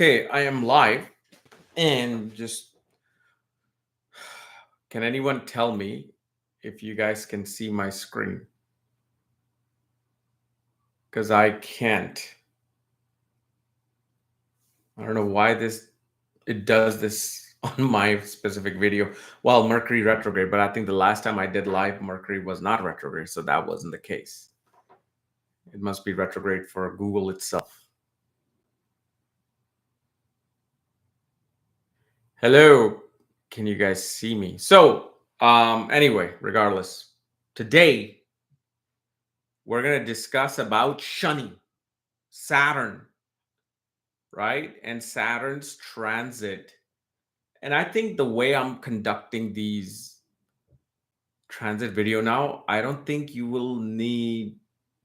Okay, I am live and just can anyone tell me if you guys can see my screen? Because I can't. I don't know why it does this on my specific video. Well, Mercury retrograde, but I think the last time I did live, Mercury was not retrograde, so that wasn't the case. It must be retrograde for Google itself. Hello, can you guys see me? So, anyway, regardless, today we're going to discuss about shunning Saturn, right? And Saturn's transit. And I think the way I'm conducting these transit video now, I don't think you will need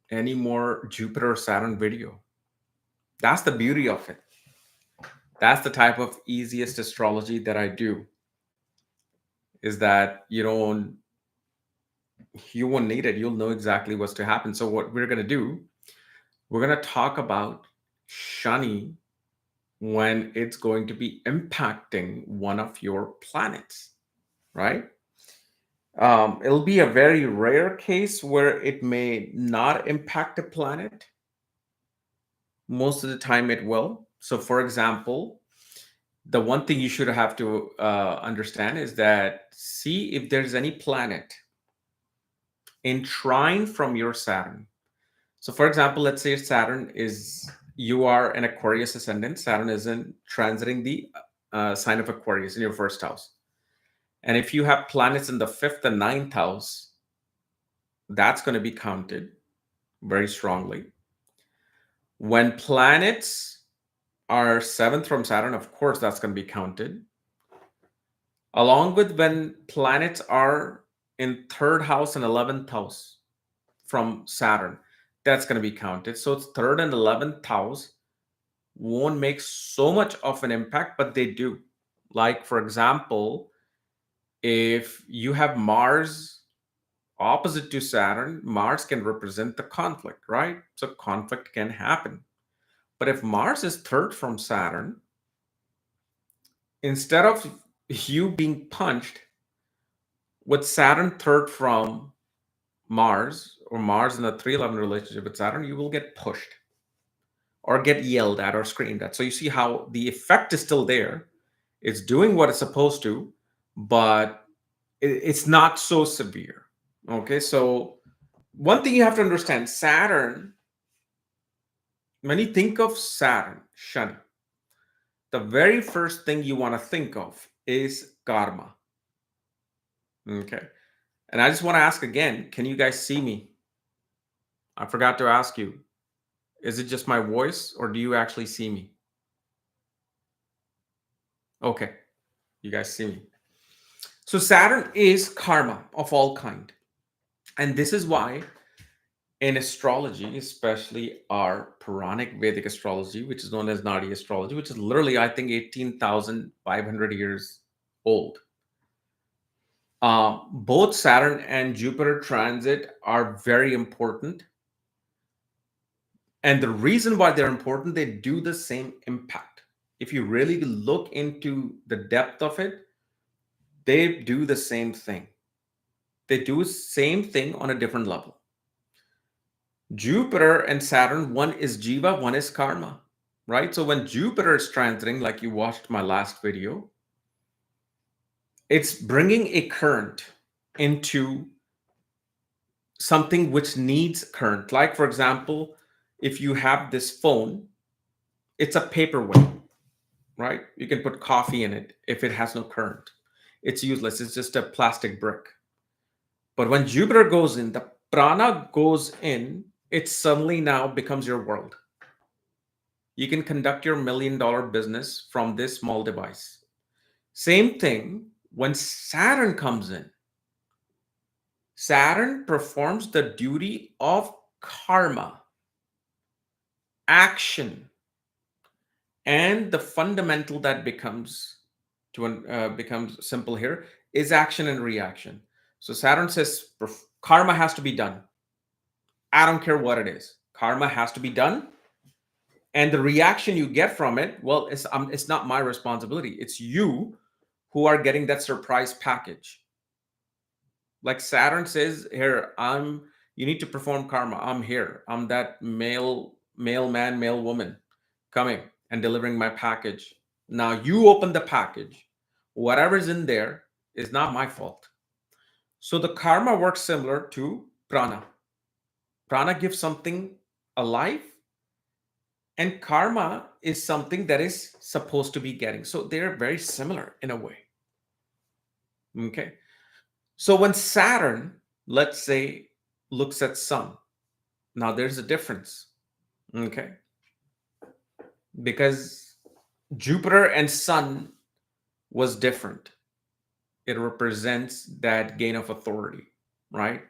any more Jupiter or Saturn video. That's the beauty of it. That's the type of easiest astrology that I do, is that you won't need it. You'll know exactly what's to happen. So what we're going to do, we're going to talk about shunning when it's going to be impacting one of your planets, right? It'll be a very rare case where it may not impact a planet. Most of the time it will. So for example, the one thing you should have to understand is that see if there's any planet in trine from your Saturn. So for example, let's say you are an Aquarius ascendant. Saturn is in transiting the sign of Aquarius in your first house. And if you have planets in the fifth and ninth house, that's going to be counted very strongly. When planets are seventh from Saturn, of course, that's going to be counted. Along with when planets are in third house and 11th house from Saturn, that's going to be counted. So it's third and 11th house won't make so much of an impact, but they do. Like, for example, if you have Mars opposite to Saturn, Mars can represent the conflict, right? So conflict can happen. But if Mars is third from Saturn, instead of you being punched with Saturn third from Mars, or Mars in a 311 relationship with Saturn, you will get pushed or get yelled at or screamed at. So you see how the effect is still there. It's doing what it's supposed to, but it's not so severe. Okay, so one thing you have to understand, Saturn, when you think of Saturn, Shani, the very first thing you want to think of is karma. Okay, and I just want to ask again, can you guys see me? I forgot to ask you, is it just my voice or do you actually see me? Okay, you guys see me. So Saturn is karma of all kind. And this is why in astrology, especially our Puranic Vedic astrology, which is known as Nadi astrology, which is literally, I think, 18,500 years old. Both Saturn and Jupiter transit are very important. And the reason why they're important, they do the same impact. If you really look into the depth of it, they do the same thing. They do the same thing on a different level. Jupiter and Saturn, one is Jiva, one is Karma, right? So when Jupiter is transiting, like you watched my last video, it's bringing a current into something which needs current. Like, for example, if you have this phone, it's a paperweight, right? You can put coffee in it. If it has no current, it's useless. It's just a plastic brick. But when Jupiter goes in, the prana goes in, it suddenly now becomes your world. You can conduct your $1 million business from this small device. Same thing when Saturn comes in. Saturn performs the duty of karma, action, and the fundamental that becomes simple here is action and reaction. So Saturn says karma has to be done. I don't care what it is. Karma has to be done. And the reaction you get from it, well, it's not my responsibility. It's you who are getting that surprise package. Like Saturn says, here, you need to perform karma. I'm here. I'm that male man, male woman coming and delivering my package. Now you open the package. Whatever's in there is not my fault. So the karma works similar to prana. Prana gives something alive, and karma is something that is supposed to be getting. So they're very similar in a way. Okay. So when Saturn, let's say, looks at Sun, now there's a difference. Okay. Because Jupiter and Sun was different. It represents that gain of authority, right?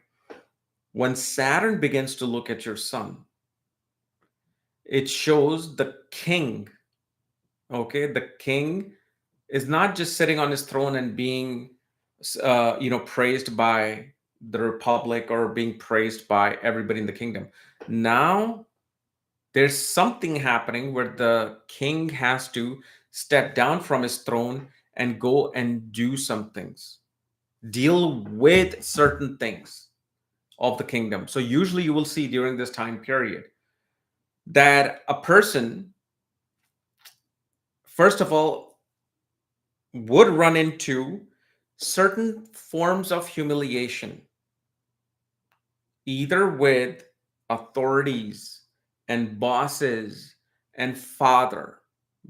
When Saturn begins to look at your Sun, it shows the king. Okay. The king is not just sitting on his throne and being praised by the republic or being praised by everybody in the kingdom. Now there's something happening where the king has to step down from his throne and go and do some things, deal with certain things of the kingdom. So usually you will see during this time period that a person, first of all, would run into certain forms of humiliation, either with authorities and bosses and father,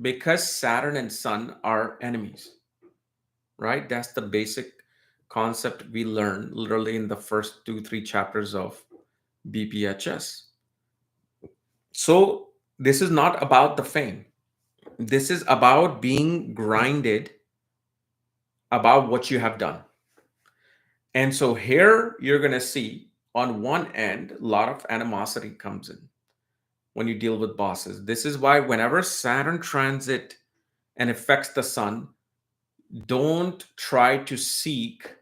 because Saturn and Sun are enemies, right? That's the basic concept we learn literally in the first 2 3 chapters of BPHS. So this is not about the fame. This is about being grinded about what you have done. And so here you're going to see on one end, a lot of animosity comes in when you deal with bosses. This is why whenever Saturn transit and affects the Sun, don't try to seek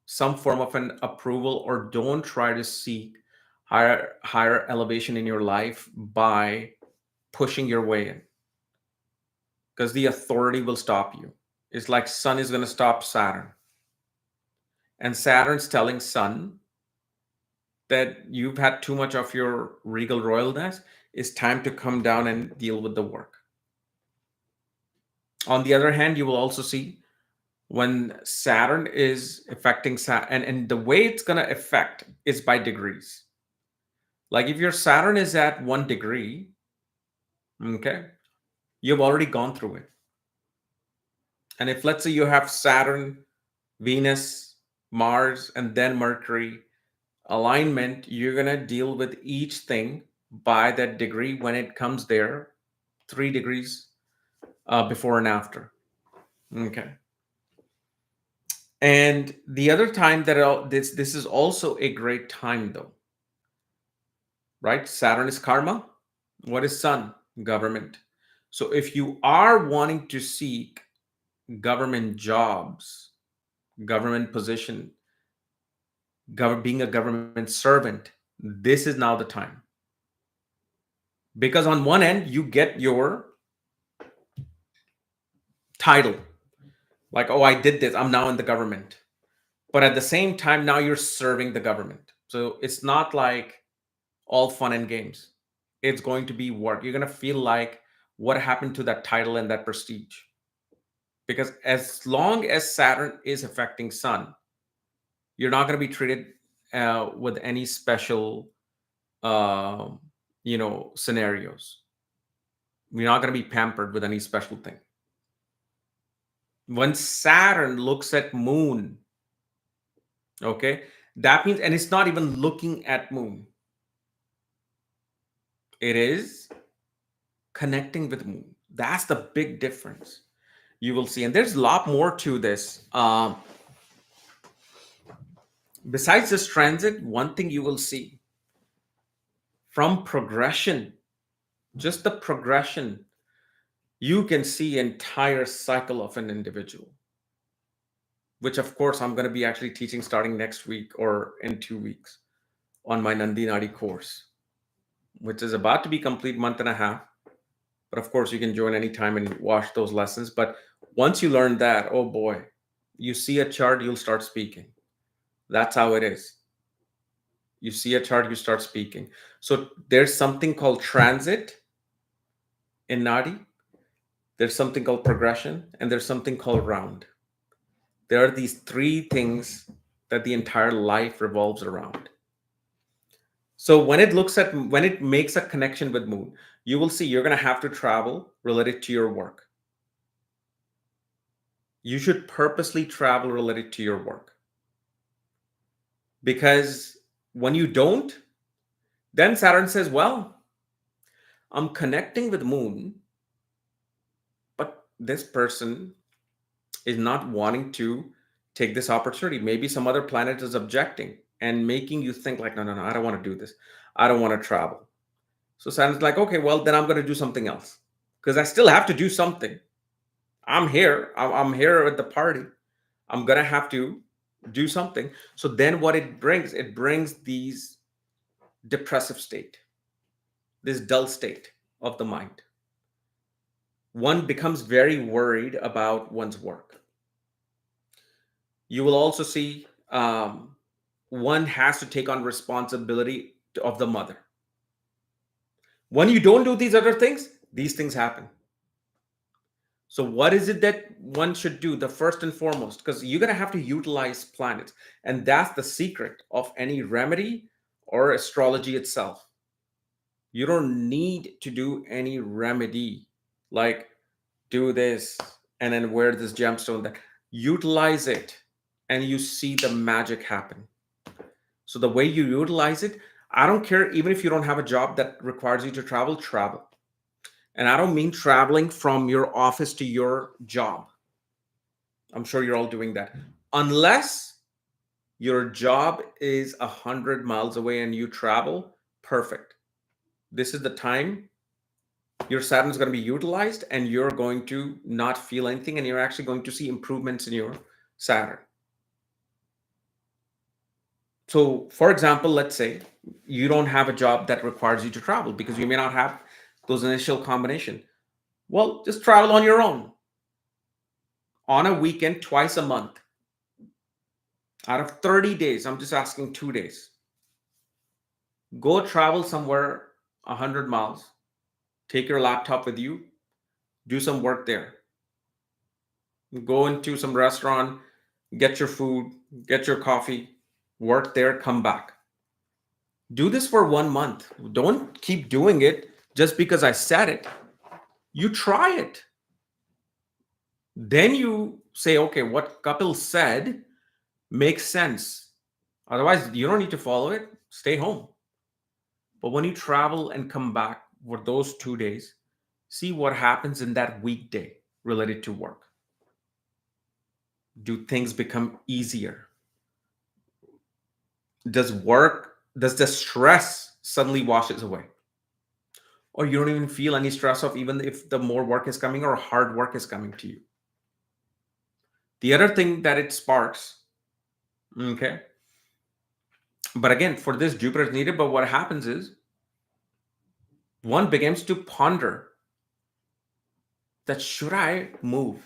some form of an approval, or don't try to seek higher elevation in your life by pushing your way in, because the authority will stop you. It's like Sun is going to stop Saturn, and Saturn's telling Sun that you've had too much of your regal royalness. It's time to come down and deal with the work. On the other hand, you will also see when Saturn is affecting Saturn, and the way it's going to affect is by degrees. Like if your Saturn is at 1 degree, okay, you've already gone through it. And if, let's say, you have Saturn, Venus, Mars, and then Mercury alignment, you're going to deal with each thing by that degree when it comes there, 3 degrees before and after. Okay. And the other time that this is also a great time though, right? Saturn is karma. What is Sun? Government. So if you are wanting to seek government jobs, government position, being a government servant, this is now the time. Because on one end, you get your title, like, oh, I did this, I'm now in the government. But at the same time, now you're serving the government. So it's not like all fun and games. It's going to be work. You're going to feel like, what happened to that title and that prestige? Because as long as Saturn is affecting Sun, you're not going to be treated with any special, scenarios. You're not going to be pampered with any special thing. When Saturn looks at Moon, okay, that means, and it's not even looking at Moon, it is connecting with Moon. That's the big difference you will see. And there's a lot more to this. Besides this transit, one thing you will see from progression, just the progression, you can see entire cycle of an individual, which of course I'm going to be actually teaching starting next week or in 2 weeks on my Nandi Nadi course, which is about to be complete month and a half. But of course, you can join anytime and watch those lessons. But once you learn that, oh boy, you see a chart, you'll start speaking. That's how it is. You see a chart, you start speaking. So there's something called transit in Nadi, there's something called progression, and there's something called round. There are these three things that the entire life revolves around. So when it makes a connection with moon, you will see you're going to have to travel related to your work. You should purposely travel related to your work. Because when you don't, then Saturn says, well, I'm connecting with moon, but this person is not wanting to take this opportunity. Maybe some other planet is objecting and making you think like, no, no, no, I don't want to do this. I don't want to travel. So Saturn's like, okay, well, then I'm going to do something else because I still have to do something. I'm here. I'm here at the party. I'm going to have to do something. So then what it brings these depressive state, this dull state of the mind. One becomes very worried about one's work. You will also see one has to take on responsibility of the mother. When you don't do these other things, these things happen. So what is it that one should do? The first and foremost, because you're going to have to utilize planets. And that's the secret of any remedy or astrology itself. You don't need to do any remedy like do this and then wear this gemstone. That utilize it and you see the magic happen. So the way you utilize it, I don't care, even if you don't have a job that requires you to travel, travel. And I don't mean traveling from your office to your job. I'm sure you're all doing that. Unless your job is 100 miles away and you travel, perfect. This is the time your Saturn is going to be utilized and you're going to not feel anything and you're actually going to see improvements in your Saturn. So, for example, let's say you don't have a job that requires you to travel because you may not have those initial combination. Well, just travel on your own on a weekend twice a month. Out of 30 days, I'm just asking 2 days. Go travel somewhere 100 miles. Take your laptop with you. Do some work there. Go into some restaurant, get your food, get your coffee, work there, come back. Do this for 1 month. Don't keep doing it just because I said it. You try it. Then you say, okay, what Kapil said makes sense. Otherwise, you don't need to follow it. Stay home. But when you travel and come back for those 2 days, see what happens in that weekday related to work. Do things become easier? Does the stress suddenly washes away? Or you don't even feel any stress of even if the more work is coming or hard work is coming to you. The other thing that it sparks, okay, but again, for this, Jupiter is needed. But what happens is one begins to ponder that should I move?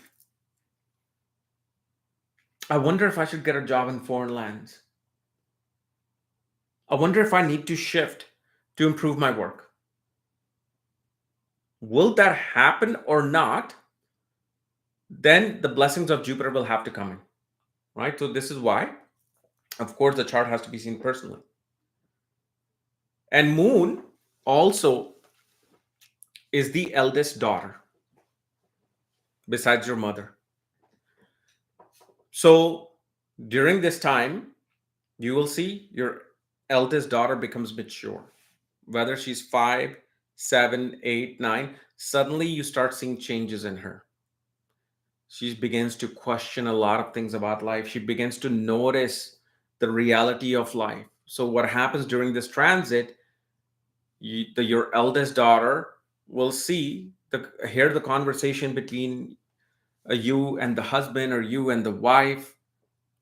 I wonder if I should get a job in foreign lands. I wonder if I need to shift to improve my work. Will that happen or not? Then the blessings of Jupiter will have to come in, right? So this is why, of course, the chart has to be seen personally. And Moon also is the eldest daughter besides your mother. So during this time, you will see your eldest daughter becomes mature. Whether she's 5, 7, 8, 9, suddenly you start seeing changes in her. She begins to question a lot of things about life. She begins to notice the reality of life. So what happens during this transit, your eldest daughter will hear the conversation between you and the husband or you and the wife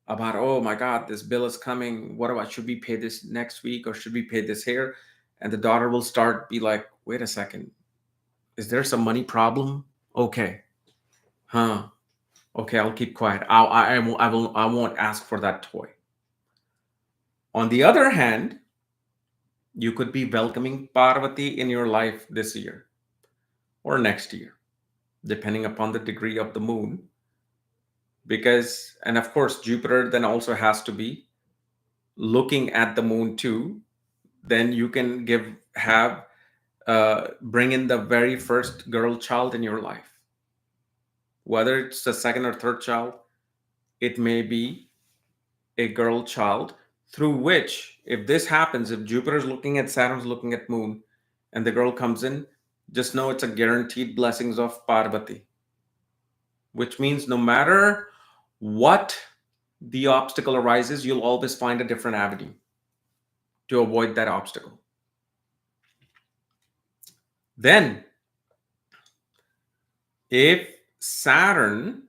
about, oh my God, this bill is coming. What about, should we pay this next week or should we pay this here? And the daughter will start be like, wait a second. Is there some money problem? Okay. Huh. Okay, I'll keep quiet. I won't ask for that toy. On the other hand, you could be welcoming Parvati in your life this year or next year, depending upon the degree of the moon. Because, and of course, Jupiter then also has to be looking at the moon too. Then you can bring in the very first girl child in your life. Whether it's the second or third child, it may be a girl child, through which, if this happens, if Jupiter's looking at Saturn's looking at moon, and the girl comes in, just know it's a guaranteed blessings of Parvati, which means no matter what the obstacle arises, you'll always find a different avenue to avoid that obstacle. Then, if Saturn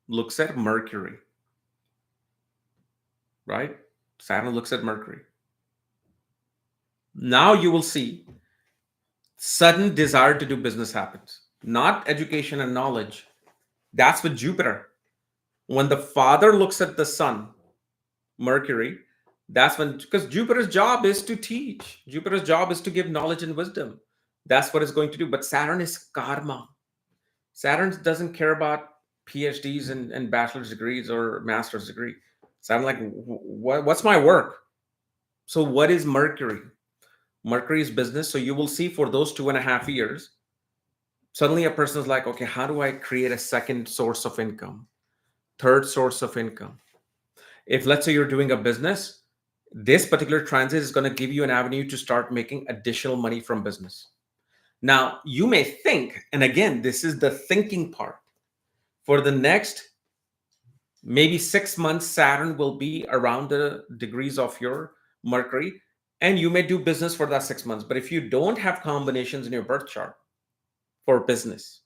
looks at Mercury, right? Saturn looks at Mercury. Now you will see sudden desire to do business happens, not education and knowledge. That's with Jupiter. When the father looks at the sun, Mercury, that's when, because Jupiter's job is to teach, Jupiter's job is to give knowledge and wisdom. That's what it's going to do. But Saturn is karma. Saturn doesn't care about PhDs and bachelor's degrees or master's degree. Saturn, like, what's my work? So what is Mercury? Mercury is business. So you will see for those 2.5 years, suddenly a person is like, okay, how do I create a second source of income, third source of income? If let's say you're doing a business, this particular transit is going to give you an avenue to start making additional money from business. Now, you may think, and again, this is the thinking part, for the next maybe 6 months, Saturn will be around the degrees of your Mercury, and you may do business for that 6 months. But if you don't have combinations in your birth chart for business,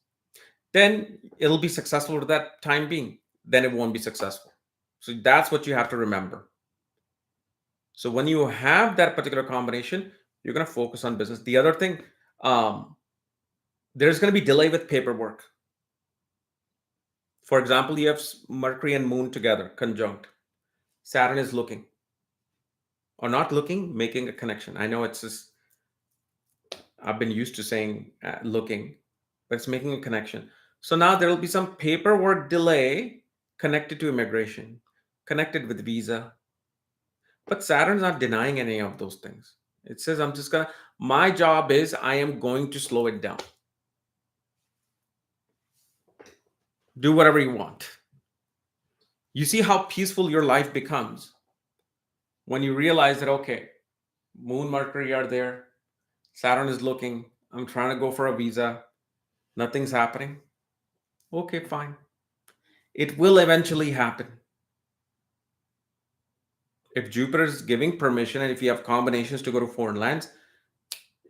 then it'll be successful for that time being. Then it won't be successful. So that's what you have to remember. So when you have that particular combination, you're going to focus on business. The other thing, there's going to be delay with paperwork. For example, you have Mercury and Moon together, conjunct. Saturn is looking, or not looking, making a connection. I know it's just, I've been used to saying looking, but it's making a connection. So now there will be some paperwork delay connected to immigration, connected with visa. But Saturn's not denying any of those things. It says, my job is I am going to slow it down. Do whatever you want. You see how peaceful your life becomes when you realize that, okay, Moon, Mercury are there. Saturn is looking. I'm trying to go for a visa. Nothing's happening. Okay, fine. It will eventually happen. If Jupiter is giving permission, and if you have combinations to go to foreign lands,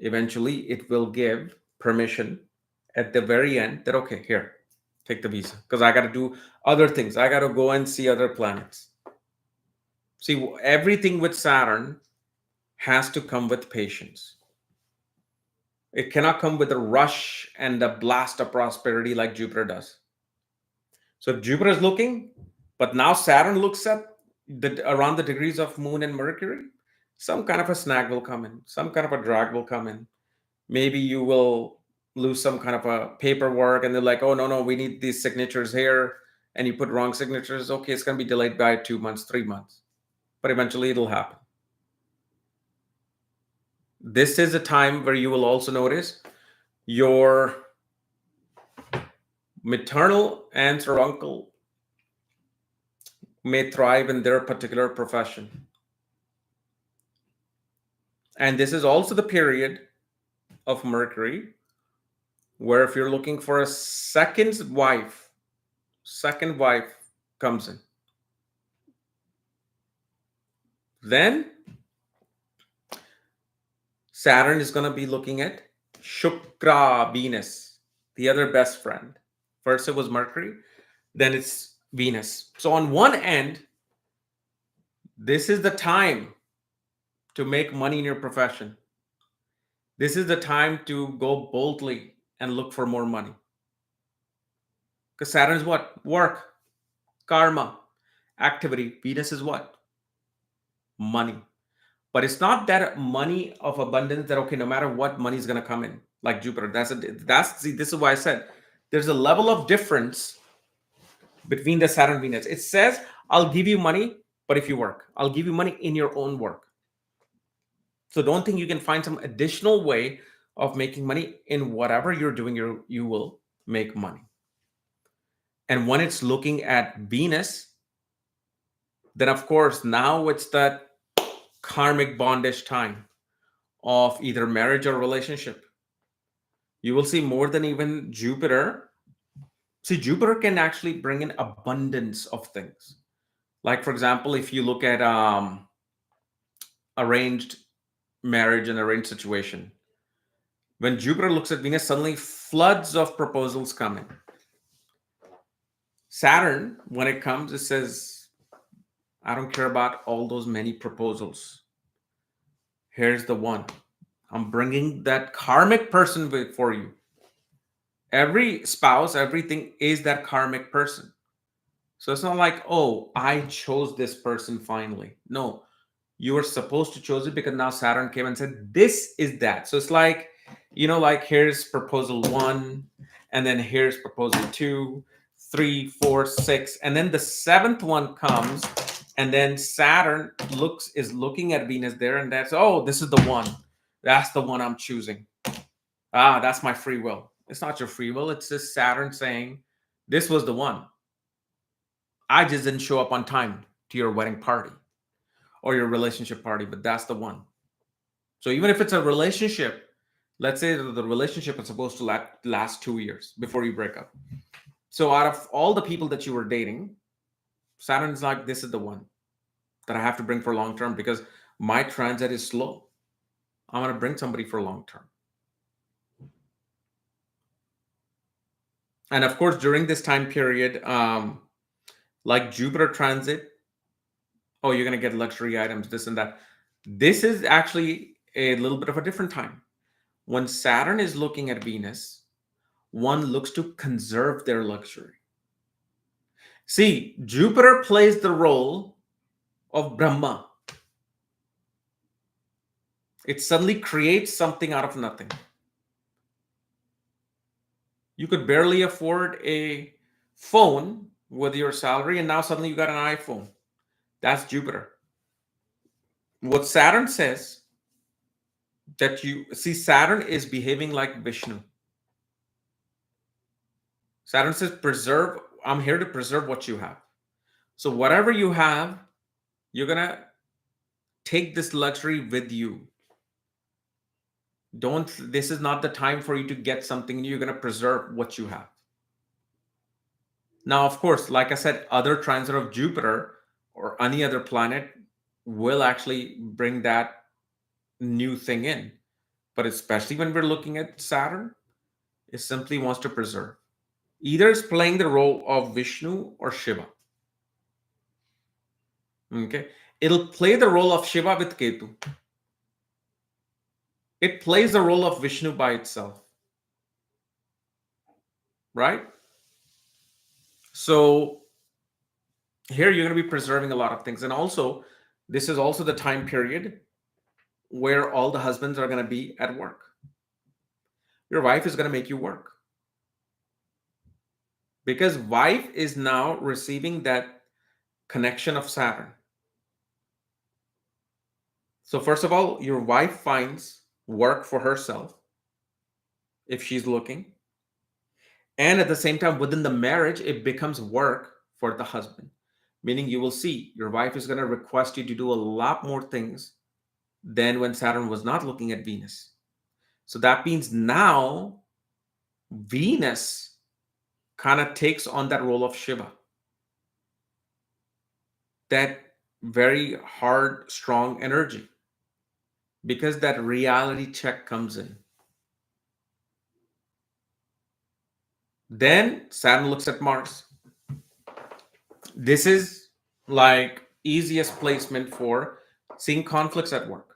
eventually it will give permission at the very end that, okay, here, take the visa, because I got to do other things. I got to go and see other planets. See, everything with Saturn has to come with patience. It cannot come with a rush and a blast of prosperity like Jupiter does. So if Jupiter is looking, but now Saturn looks at around the degrees of Moon and Mercury, some kind of a snag will come in, some kind of a drag will come in. Maybe you will lose some kind of a paperwork, and they're like, oh, no, we need these signatures here, and you put wrong signatures. Okay, it's going to be delayed by 2 months, 3 months, but eventually it'll happen. This is a time where you will also notice your maternal aunt or uncle may thrive in their particular profession. And this is also the period of Mercury where if you're looking for a second wife comes in. Then Saturn is going to be looking at Shukra, Venus, the other best friend. First it was Mercury, then it's Venus. So on one end, this is the time to make money in your profession. This is the time to go boldly and look for more money. Because Saturn is what? Work, karma, activity. Venus is what? Money. But it's not that money of abundance that, okay, no matter what, money is going to come in, like Jupiter. See, this is why I said there's a level of difference between the Saturn and Venus. It says, I'll give you money, but if you work, I'll give you money in your own work. So don't think you can find some additional way of making money. In whatever you're doing, you will make money. And when it's looking at Venus, then of course, now it's that karmic bondage time of either marriage or relationship. You will see more than even Jupiter. See, Jupiter can actually bring in abundance of things. Like, for example, if you look at arranged marriage and arranged situation, when Jupiter looks at Venus, suddenly floods of proposals come in. Saturn, when it comes, it says, I don't care about all those many proposals. Here's the one. I'm bringing that karmic person for you. Every spouse, everything is that karmic person. So it's not like, oh, I chose this person finally. No, you were supposed to choose it because now Saturn came and said, this is that. So it's like, like here's proposal 1, and then here's proposal 2, 3, 4, 6, and then the 7th one comes, and then Saturn is looking at Venus there, and that's, oh, this is the one. That's the one I'm choosing. That's my free will. It's not your free will. It's just Saturn saying, this was the one. I just didn't show up on time to your wedding party or your relationship party, but that's the one. So even if it's a relationship, let's say that the relationship is supposed to last 2 years before you break up. So out of all the people that you were dating, Saturn's like, this is the one that I have to bring for long term because my transit is slow. I want to bring somebody for long term. And of course, during this time period, like Jupiter transit, oh, you're going to get luxury items, this and that. This is actually a little bit of a different time. When Saturn is looking at Venus, one looks to conserve their luxury. See, Jupiter plays the role of Brahma. It suddenly creates something out of nothing. You could barely afford a phone with your salary, and now suddenly you got an iPhone. That's Jupiter. What Saturn says, that you see, Saturn is behaving like Vishnu. Saturn says, preserve. I'm here to preserve what you have. So whatever you have, you're going to take this luxury with you. This is not the time for you to get something new. You're going to preserve what you have. Now, of course, like I said, other transit of Jupiter or any other planet will actually bring that new thing in. But especially when we're looking at Saturn, it simply wants to preserve. Either it's playing the role of Vishnu or Shiva. Okay. It'll play the role of Shiva with Ketu. It plays the role of Vishnu by itself. Right? So here you're going to be preserving a lot of things. And also, this is also the time period where all the husbands are going to be at work. Your wife is going to make you work. Because wife is now receiving that connection of Saturn. So first of all, your wife finds work for herself if she's looking. And at the same time, within the marriage, it becomes work for the husband. Meaning you will see your wife is going to request you to do a lot more things than when Saturn was not looking at Venus. So that means now Venus kind of takes on that role of Shiva. That very hard, strong energy. Because that reality check comes in. Then Saturn looks at Mars. This is like easiest placement for seeing conflicts at work.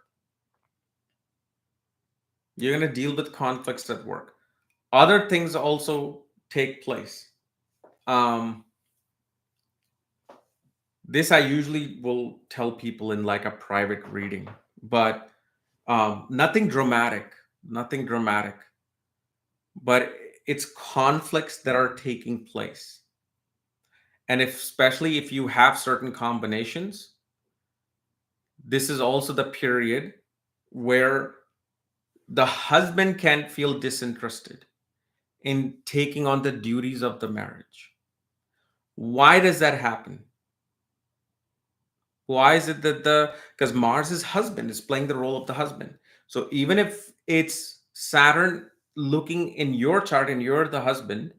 You're going to deal with conflicts at work. Other things also take place. Um, this I usually will tell people in like a private reading, but nothing dramatic, nothing dramatic, but it's conflicts that are taking place. And if, especially if you have certain combinations, this is also the period where the husband can feel disinterested in taking on the duties of the marriage. Why does that happen? Why is it that because Mars's husband is playing the role of the husband. So even if it's Saturn looking in your chart and you're the husband,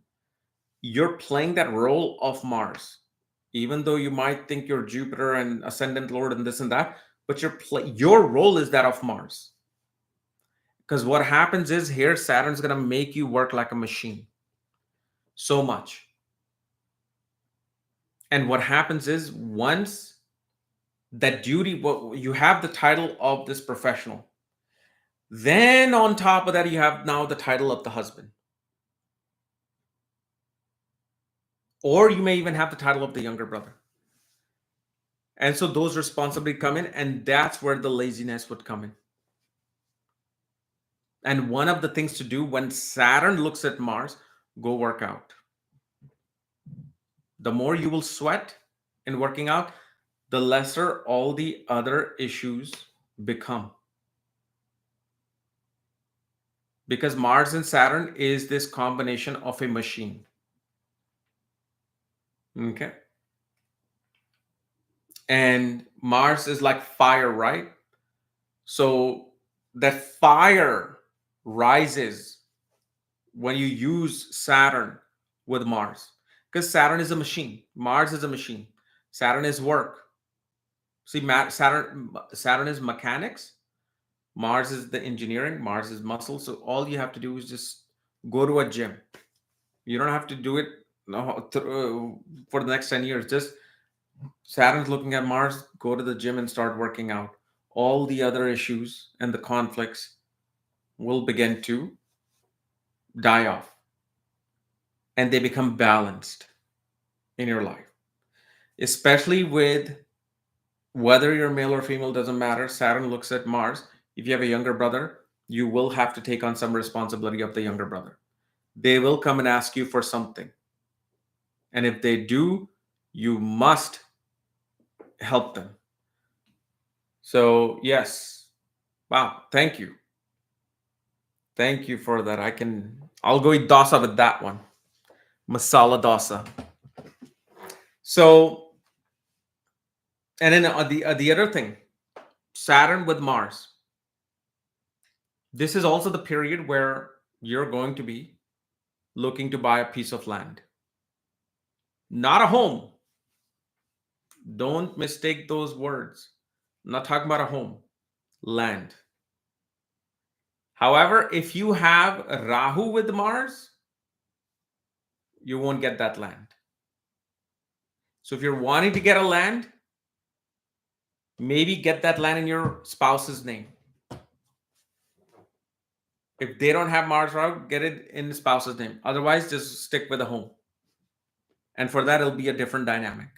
you're playing that role of Mars. Even though you might think you're Jupiter and ascendant lord and this and that, but your role is that of Mars. Because what happens is here, Saturn's going to make you work like a machine so much. And what happens is once that duty, you have the title of this professional. Then on top of that, you have now the title of the husband. Or you may even have the title of the younger brother. And so those responsibilities come in, and that's where the laziness would come in. And one of the things to do when Saturn looks at Mars, go work out. The more you will sweat in working out, the lesser all the other issues become. Because Mars and Saturn is this combination of a machine. Okay. And Mars is like fire, right? So that fire rises when you use Saturn with Mars. Because Saturn is a machine. Mars is a machine. Saturn is work. See, Saturn is mechanics. Mars is the engineering. Mars is muscle. So all you have to do is just go to a gym. You don't have to do it for the next 10 years. Just Saturn's looking at Mars, go to the gym and start working out. All the other issues and the conflicts will begin to die off. And they become balanced in your life. Especially with whether you're male or female, doesn't matter. Saturn looks at Mars. If you have a younger brother, you will have to take on some responsibility of the younger brother. They will come and ask you for something. And if they do, you must help them. So, yes. Wow. Thank you. Thank you for that. I'll go eat dosa with that one. Masala dosa. So, and then the other thing, Saturn with Mars. This is also the period where you're going to be looking to buy a piece of land. Not a home. Don't mistake those words. I'm not talking about a home. Land. However, if you have Rahu with Mars, you won't get that land. So if you're wanting to get a land, maybe get that land in your spouse's name. If they don't have Mars Rahu, get it in the spouse's name. Otherwise, just stick with a home. And for that, it'll be a different dynamic.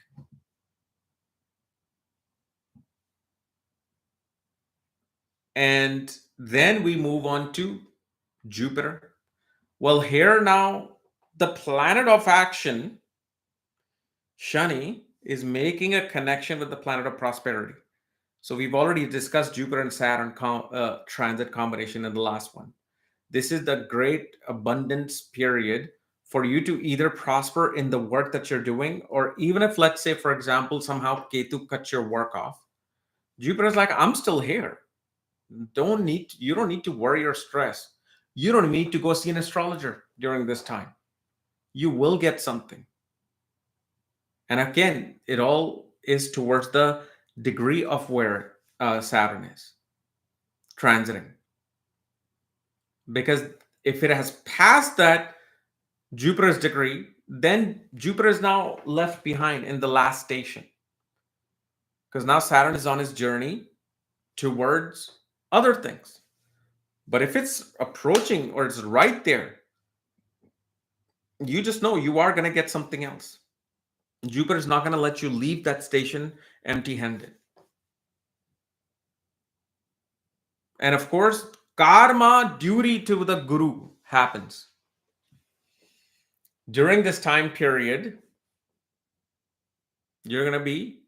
And then we move on to Jupiter. Well, here now, the planet of action, Shani, is making a connection with the planet of prosperity. So we've already discussed Jupiter and Saturn transit combination in the last one. This is the great abundance period for you to either prosper in the work that you're doing, or even if, let's say, for example, somehow Ketu cuts your work off, Jupiter's like, I'm still here. You don't need to worry or stress. You don't need to go see an astrologer during this time. You will get something. And again, it all is towards the degree of where Saturn is transiting. Because if it has passed that Jupiter's degree, then Jupiter is now left behind in the last station. Because now Saturn is on his journey towards other things. But if it's approaching or it's right there, you just know you are going to get something else. Jupiter is not going to let you leave that station empty-handed. And of course, karma, duty to the guru, happens. During this time period, you're going to be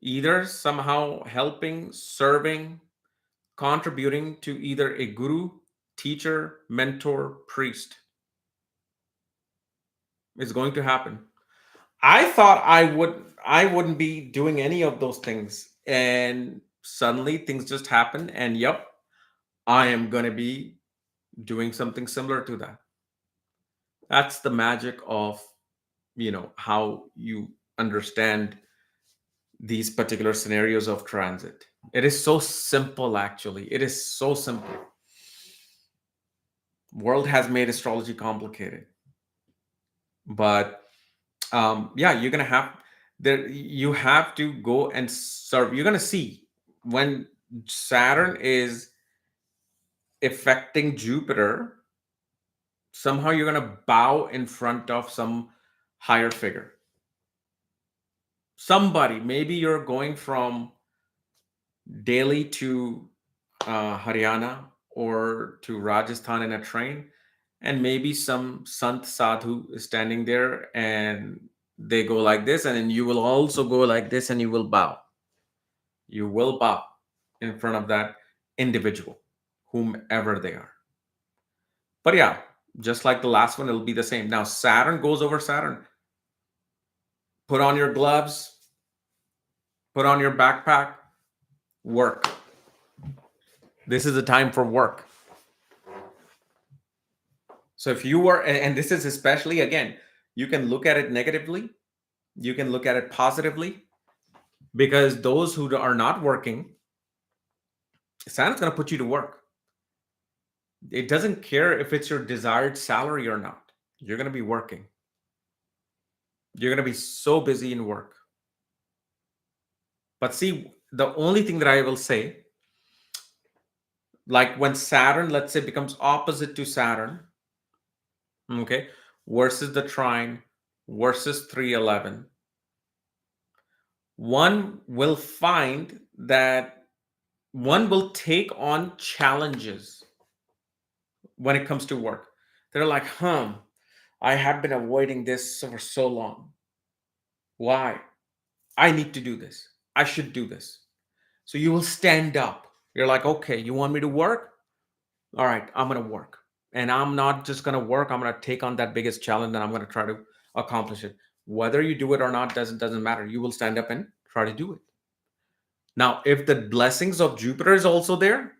either somehow helping, serving, contributing to either a guru, teacher, mentor, priest. It's going to happen. I thought I wouldn't be doing any of those things, and suddenly things just happen, and yep, I am going to be doing something similar to that. That's the magic of, how you understand these particular scenarios of transit. It is so simple, actually. It is so simple. World has made astrology complicated, but yeah, you're gonna have there. You have to go and serve. You're gonna see when Saturn is affecting Jupiter. Somehow you're gonna bow in front of some higher figure. Somebody. Maybe you're going from Delhi to Haryana or to Rajasthan in a train, and maybe some Sant Sadhu is standing there and they go like this, and then you will also go like this and you will bow. You will bow in front of that individual, whomever they are. But yeah, just like the last one, it'll be the same. Now, Saturn goes over Saturn. Put on your gloves, put on your backpack, work. This is a time for work. So if you were, and this is especially, again, you can look at it negatively, you can look at it positively, because those who are not working, Saturn's going to put you to work. It doesn't care if it's your desired salary or not. You're going to be working. You're going to be so busy in work. But see, the only thing that I will say, like when Saturn, let's say, becomes opposite to Saturn, okay, versus the trine, versus 311, one will find that one will take on challenges when it comes to work. They're like, I have been avoiding this for so long. Why? I need to do this. I should do this. So you will stand up. You're like, okay, you want me to work? All right, I'm going to work. And I'm not just going to work. I'm going to take on that biggest challenge and I'm going to try to accomplish it. Whether you do it or not doesn't matter. You will stand up and try to do it. Now, if the blessings of Jupiter is also there,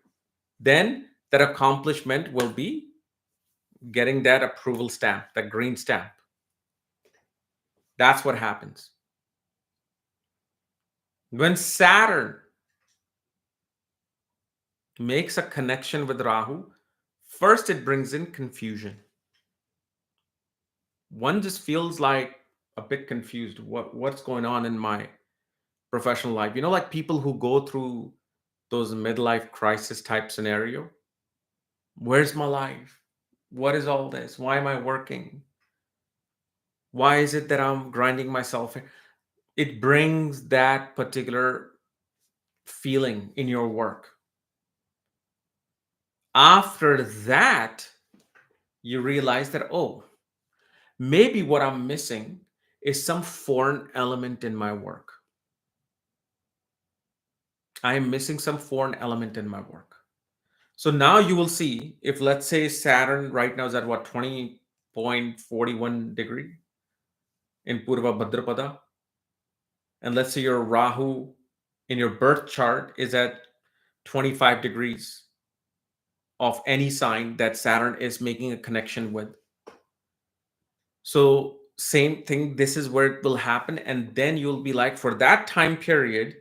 then that accomplishment will be getting that approval stamp, that green stamp. That's what happens. When Saturn makes a connection with Rahu, first it brings in confusion. One just feels like a bit confused. What's going on in my professional life? Like people who go through those midlife crisis type scenario. Where's my life? What is all this? Why am I working? Why is it that I'm grinding myself? It brings that particular feeling in your work. After that, you realize that, maybe what I'm missing is some foreign element in my work. I am missing some foreign element in my work. So now you will see, if let's say Saturn right now is at what, 20.41 degree in Purva Bhadrapada, and let's say your Rahu in your birth chart is at 25 degrees of any sign that Saturn is making a connection with. So same thing, this is where it will happen. And then you'll be like, for that time period,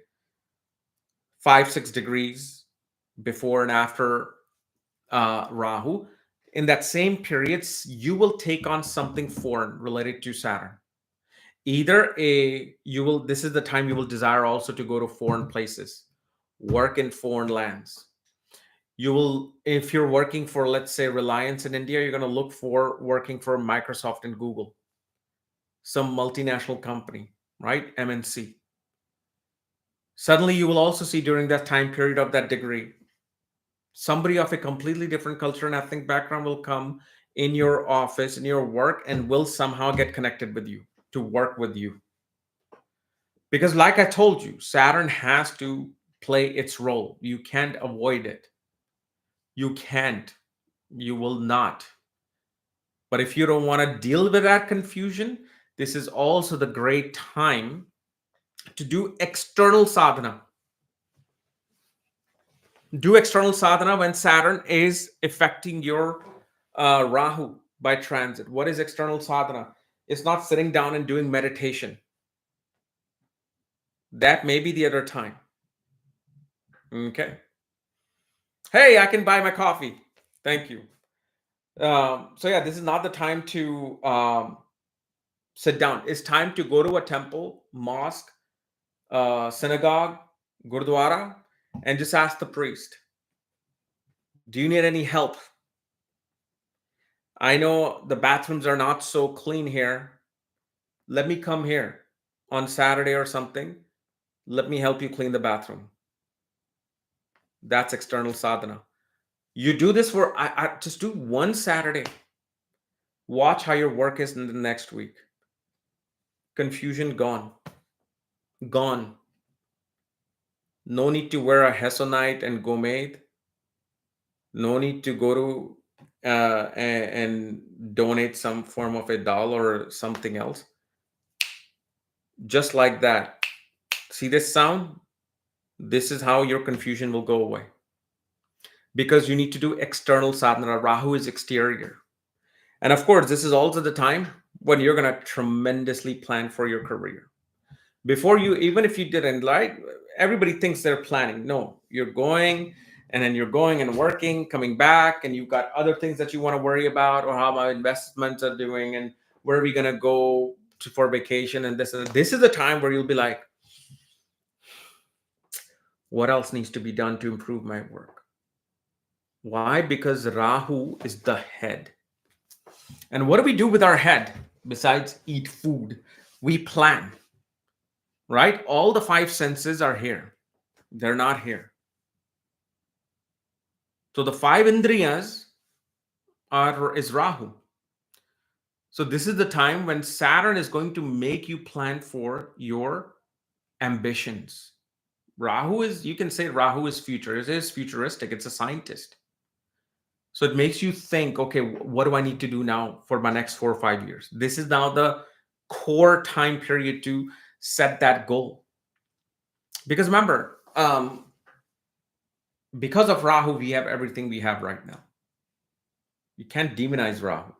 5-6 degrees before and after Rahu, in that same period, you will take on something foreign related to Saturn. Either this is the time you will desire also to go to foreign places, work in foreign lands. You will, if you're working for, let's say, Reliance in India, you're going to look for working for Microsoft and Google, some multinational company, right? MNC. Suddenly, you will also see during that time period of that degree, somebody of a completely different culture and ethnic background will come in your office, in your work, and will somehow get connected with you to work with you. Because, like I told you, Saturn has to play its role. You can't avoid it. You can't. You will not. But if you don't want to deal with that confusion, this is also the great time to do external sadhana. Do external sadhana when Saturn is affecting your Rahu by transit. What is external sadhana? It's not sitting down and doing meditation. That may be the other time. Okay. Hey, I can buy my coffee. Thank you. So yeah, this is not the time to sit down. It's time to go to a temple, mosque, synagogue, gurdwara, and just ask the priest, do you need any help? I know the bathrooms are not so clean here. Let me come here on Saturday or something. Let me help you clean the bathroom. That's external sadhana. You do this for, I just do one Saturday. Watch how your work is in the next week. Confusion gone. Gone. No need to wear a hesonite and gomade. No need to go to and donate some form of a doll or something else. Just like that. See this sound? This is how your confusion will go away. Because you need to do external sadhana. Rahu is exterior. And of course, this is also the time when you're going to tremendously plan for your career. Before you, even if you didn't, like, everybody thinks they're planning. No, you're going and then you're going and working, coming back, and you've got other things that you want to worry about, or how my investments are doing, and where are we going to go for vacation, and this is the time where you'll be like, what else needs to be done to improve my work? Why? Because Rahu is the head. And what do we do with our head besides eat food? We plan, right? All the five senses are here. They're not here. So the five indriyas is Rahu. So this is the time when Saturn is going to make you plan for your ambitions. Rahu is, you can say Rahu is future. It is futuristic. It's a scientist. So it makes you think, okay, what do I need to do now for my next 4 or 5 years? This is now the core time period to set that goal. Because remember, because of Rahu, we have everything we have right now. You can't demonize Rahu.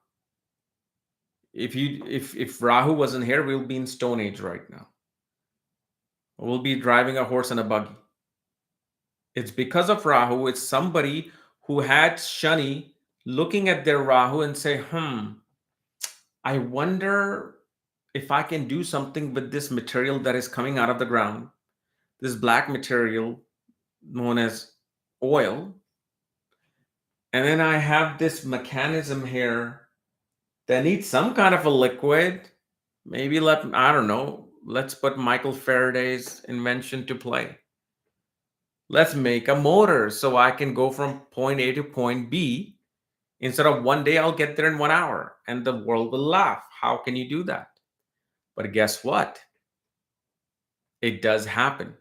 If Rahu wasn't here, we'll be in Stone Age right now. We'll be driving a horse and a buggy. It's because of Rahu. It's somebody who had Shani looking at their Rahu and say, I wonder if I can do something with this material that is coming out of the ground, this black material known as oil. And then I have this mechanism here that needs some kind of a liquid. Maybe I don't know, let's put Michael Faraday's invention to play. Let's make a motor so I can go from point A to point B. Instead of one day, I'll get there in 1 hour and the world will laugh. How can you do that? But guess what? It does happen.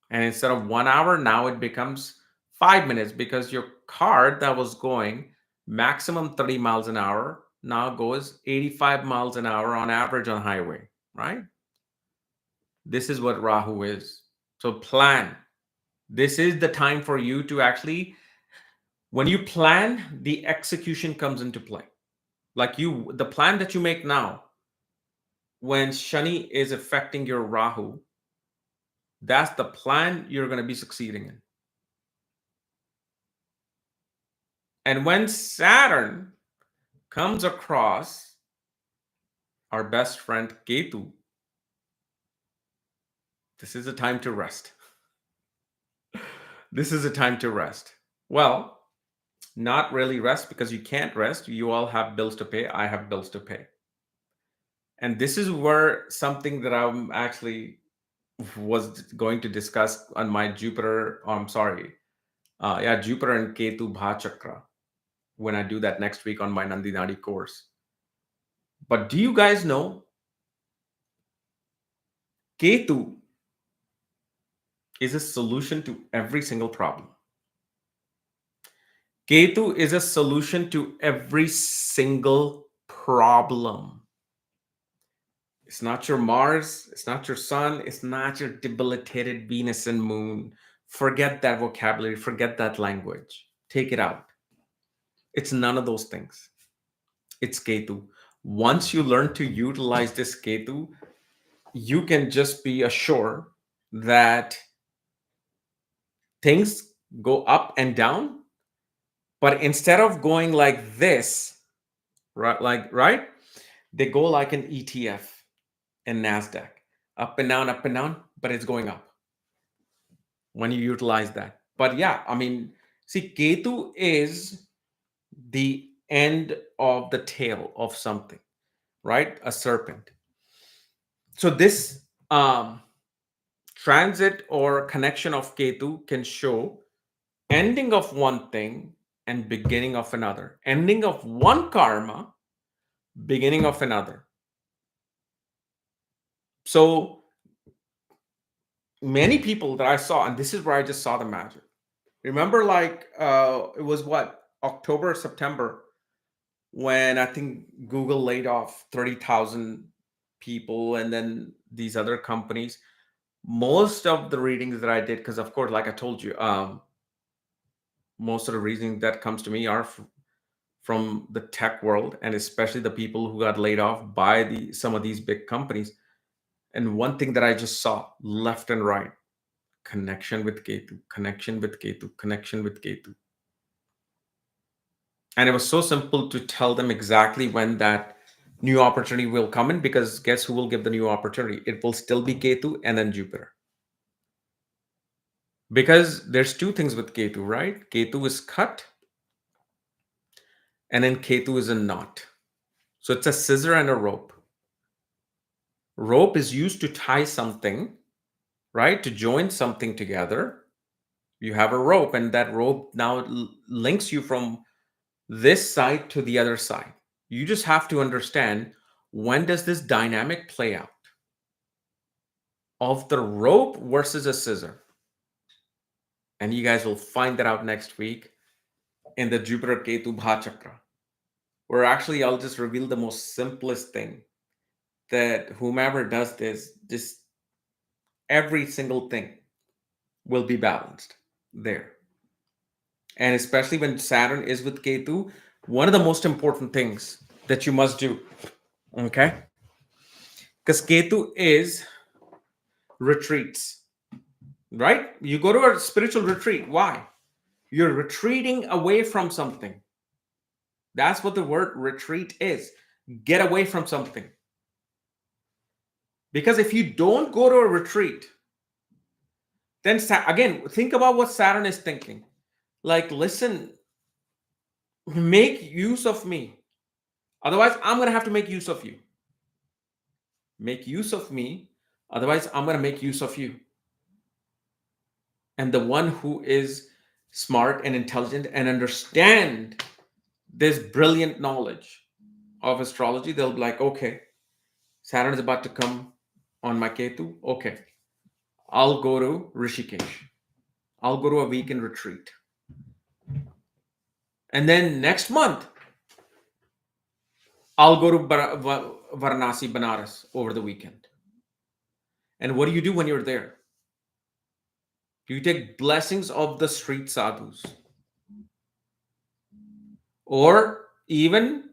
And instead of 1 hour, now it becomes 5 minutes, because your car that was going maximum 30 miles an hour now goes 85 miles an hour on average on highway, right? This is what Rahu is. So plan. This is the time for you to actually, when you plan, the execution comes into play. Like the plan that you make now, when Shani is affecting your Rahu, that's the plan you're going to be succeeding in. And when Saturn comes across our best friend Ketu, this is a time to rest. This is a time to rest. Well, not really rest because you can't rest. You all have bills to pay. I have bills to pay. And this is where something that I'm actually was going to discuss on my Jupiter. Oh, I'm sorry. Yeah, Jupiter and Ketu Bhachakra when I do that next week on my Nandi Nadi course. But do you guys know Ketu is a solution to every single problem? Ketu is a solution to every single problem. It's not your Mars, it's not your Sun, it's not your debilitated Venus and Moon. Forget that vocabulary, forget that language. Take it out. It's none of those things. It's Ketu. Once you learn to utilize this Ketu, you can just be assured that things go up and down, but instead of going like this, right, they go like an ETF and Nasdaq, up and down, but it's going up when you utilize that. But yeah, I mean, see, Ketu is the end of the tail of something, right? A serpent. So this transit or connection of Ketu can show ending of one thing and beginning of another, ending of one karma, beginning of another. So many people that I saw, and this is where I just saw the magic. Remember, like it was what, October, September, when I think Google laid off 30,000 people, and then these other companies. Most of the readings that I did, because of course, like I told you, most of the readings that comes to me are from the tech world, and especially the people who got laid off by some of these big companies. And one thing that I just saw left and right: connection with Ketu, connection with Ketu, connection with Ketu. And it was so simple to tell them exactly when that new opportunity will come in, because guess who will give the new opportunity? It will still be Ketu and then Jupiter. Because there's two things with Ketu, right? Ketu is cut, and then Ketu is a knot. So it's a scissor and a rope. Rope is used to tie something, right? To join something together. You have a rope, and that rope now links you from this side to the other side. You just have to understand, when does this dynamic play out of the rope versus a scissor? And you guys will find that out next week in the Jupiter Ketu Bhachakra, where actually I'll just reveal the most simplest thing, that whomever does this, just every single thing will be balanced there. And especially when Saturn is with Ketu, one of the most important things that you must do, okay? Because Ketu is retreats, right? You go to a spiritual retreat. Why? You're retreating away from something. That's what the word retreat is. Get away from something. Because if you don't go to a retreat, then again, think about what Saturn is thinking. Like, listen, make use of me. Otherwise, I'm going to have to make use of you. Make use of me. Otherwise, I'm going to make use of you. And the one who is smart and intelligent and understand this brilliant knowledge of astrology, they'll be like, okay, Saturn is about to come on my Ketu. Okay, I'll go to Rishikesh. I'll go to a weekend retreat. And then next month, I'll go to Varanasi, Banaras over the weekend. And what do you do when you're there? You take blessings of the street sadhus, or even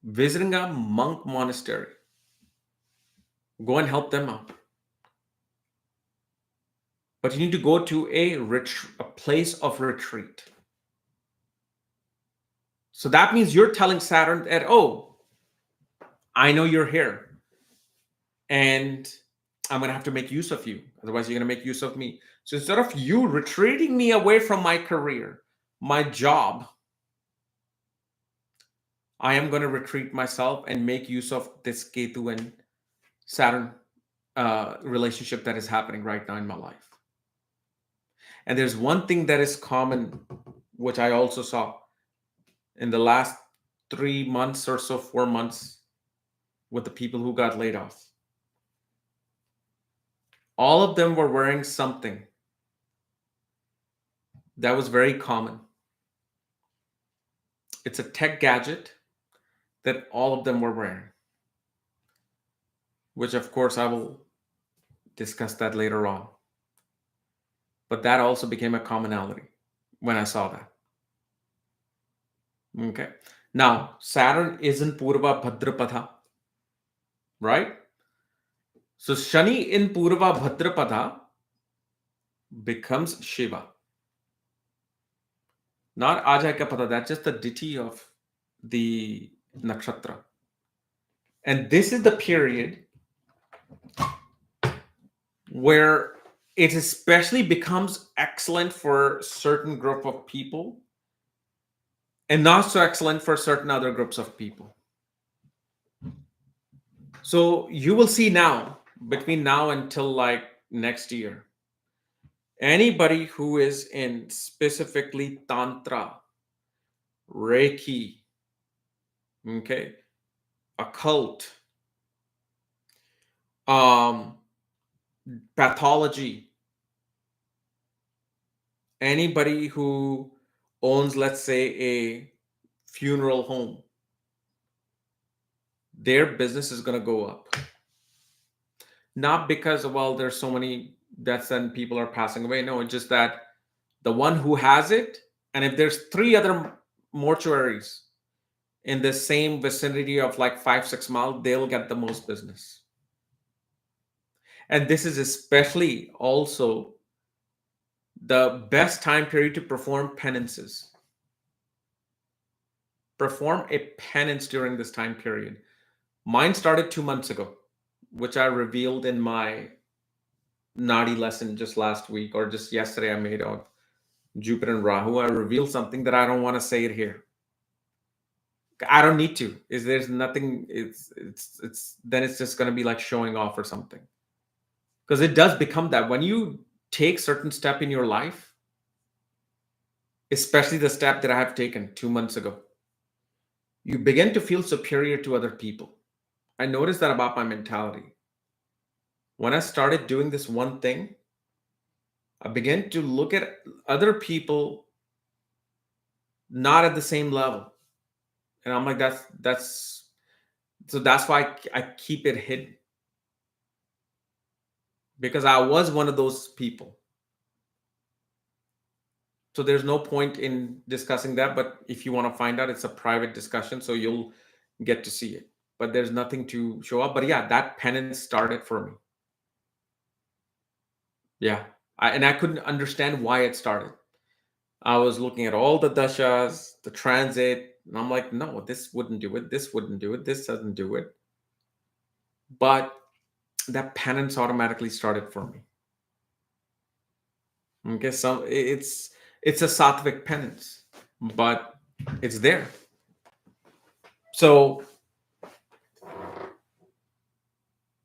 visiting a monk monastery. Go and help them out. But you need to go to a place of retreat. So that means you're telling Saturn that, oh, I know you're here, and I'm going to have to make use of you. Otherwise, you're going to make use of me. So instead of you retreating me away from my career, My job, I am going to retreat myself and make use of this Ketu and Saturn relationship that is happening right now in my life. And there's one thing that is common, which I also saw in the last 3 months or so, 4 months, with the people who got laid off. All of them were wearing something that was very common. It's a tech gadget that all of them were wearing, which of course I will discuss that later on. But that also became a commonality when I saw that. Okay. Now, Saturn is in Purva Bhadrapada, right? So Shani in Purva Bhadrapada becomes Shiva. Not Ajay Kapada, that's just the deity of the nakshatra. And this is the period where it especially becomes excellent for certain group of people and not so excellent for certain other groups of people. So you will see now, between now until like next year, anybody who is in specifically Tantra, Reiki, okay, occult, pathology, anybody who owns, let's say, a funeral home, their business is going to go up. Not because, well, there's so many deaths and people are passing away. No, it's just that the one who has it, and if there's 3 other mortuaries in the same vicinity of like 5-6 miles, they'll get the most business. And this is especially also the best time period to perform penances. Perform a penance during this time period. Mine started 2 months ago, which I revealed in my Nadi lesson just last week, or just yesterday. I made on Jupiter and Rahu. I revealed something that I don't want to say it here. I don't need to. Is there's nothing. It's then it's just going to be like showing off or something. Because it does become that when you take certain step in your life, especially the step that I have taken 2 months ago, you begin to feel superior to other people. I noticed that about my mentality. When I started doing this one thing, I began to look at other people not at the same level. And I'm like, that's so that's why I keep it hidden. Because I was one of those people. So there's no point in discussing that. But if you want to find out, it's a private discussion. So you'll get to see it. But there's nothing to show up. But yeah, that penance started for me. Yeah. And I couldn't understand why it started. I was looking at all the dashas, the transit, and I'm like, no, this wouldn't do it. This wouldn't do it. This doesn't do it. But that penance automatically started for me. Okay, so it's a sattvic penance, but it's there. So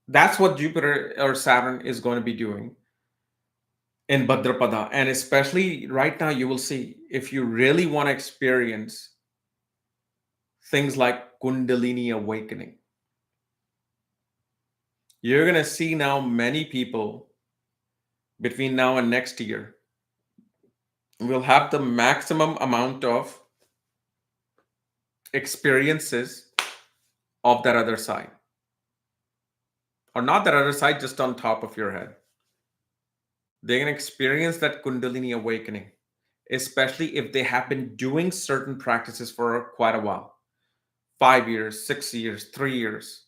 that's what Jupiter or Saturn is going to be doing in Bhadrapada. And especially right now, you will see, if you really want to experience things like Kundalini awakening, you're going to see now many people between now and next year will have the maximum amount of experiences of that other side. Or not that other side, just on top of your head. They're going to experience that Kundalini awakening, especially if they have been doing certain practices for quite a while. 5 years, 6 years, 3 years.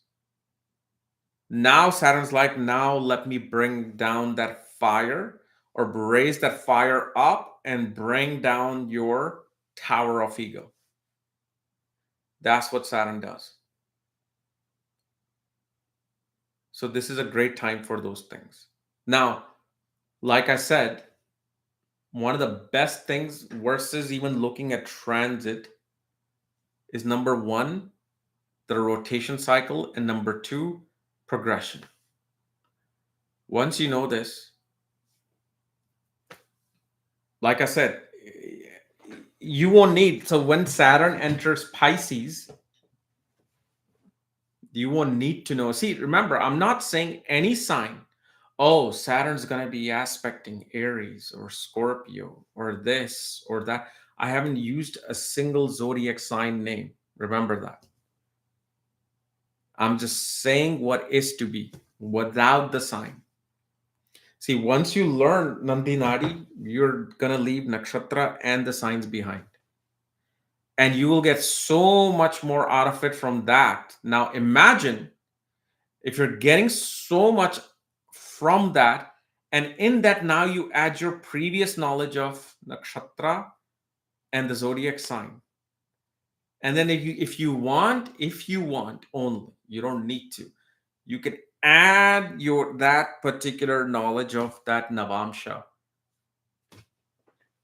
Now Saturn's like, now let me bring down that fire, or raise that fire up and bring down your tower of ego. That's what Saturn does. So this is a great time for those things. Now, like I said, one of the best things versus even looking at transit is number one, the rotation cycle, and number two, progression. Once you know this, like I said, you won't need. So when Saturn enters Pisces, you won't need to know. See, remember, I'm not saying any sign. Oh, Saturn's going to be aspecting Aries or Scorpio or this or that. I haven't used a single zodiac sign name. Remember that. I'm just saying what is to be without the sign. See, once you learn Nandinadi, you're going to leave nakshatra and the signs behind. And you will get so much more out of it from that. Now, imagine if you're getting so much from that, and in that now you add your previous knowledge of nakshatra and the zodiac sign. And then if you want only, you don't need to, you can add that particular knowledge of that Navamsha.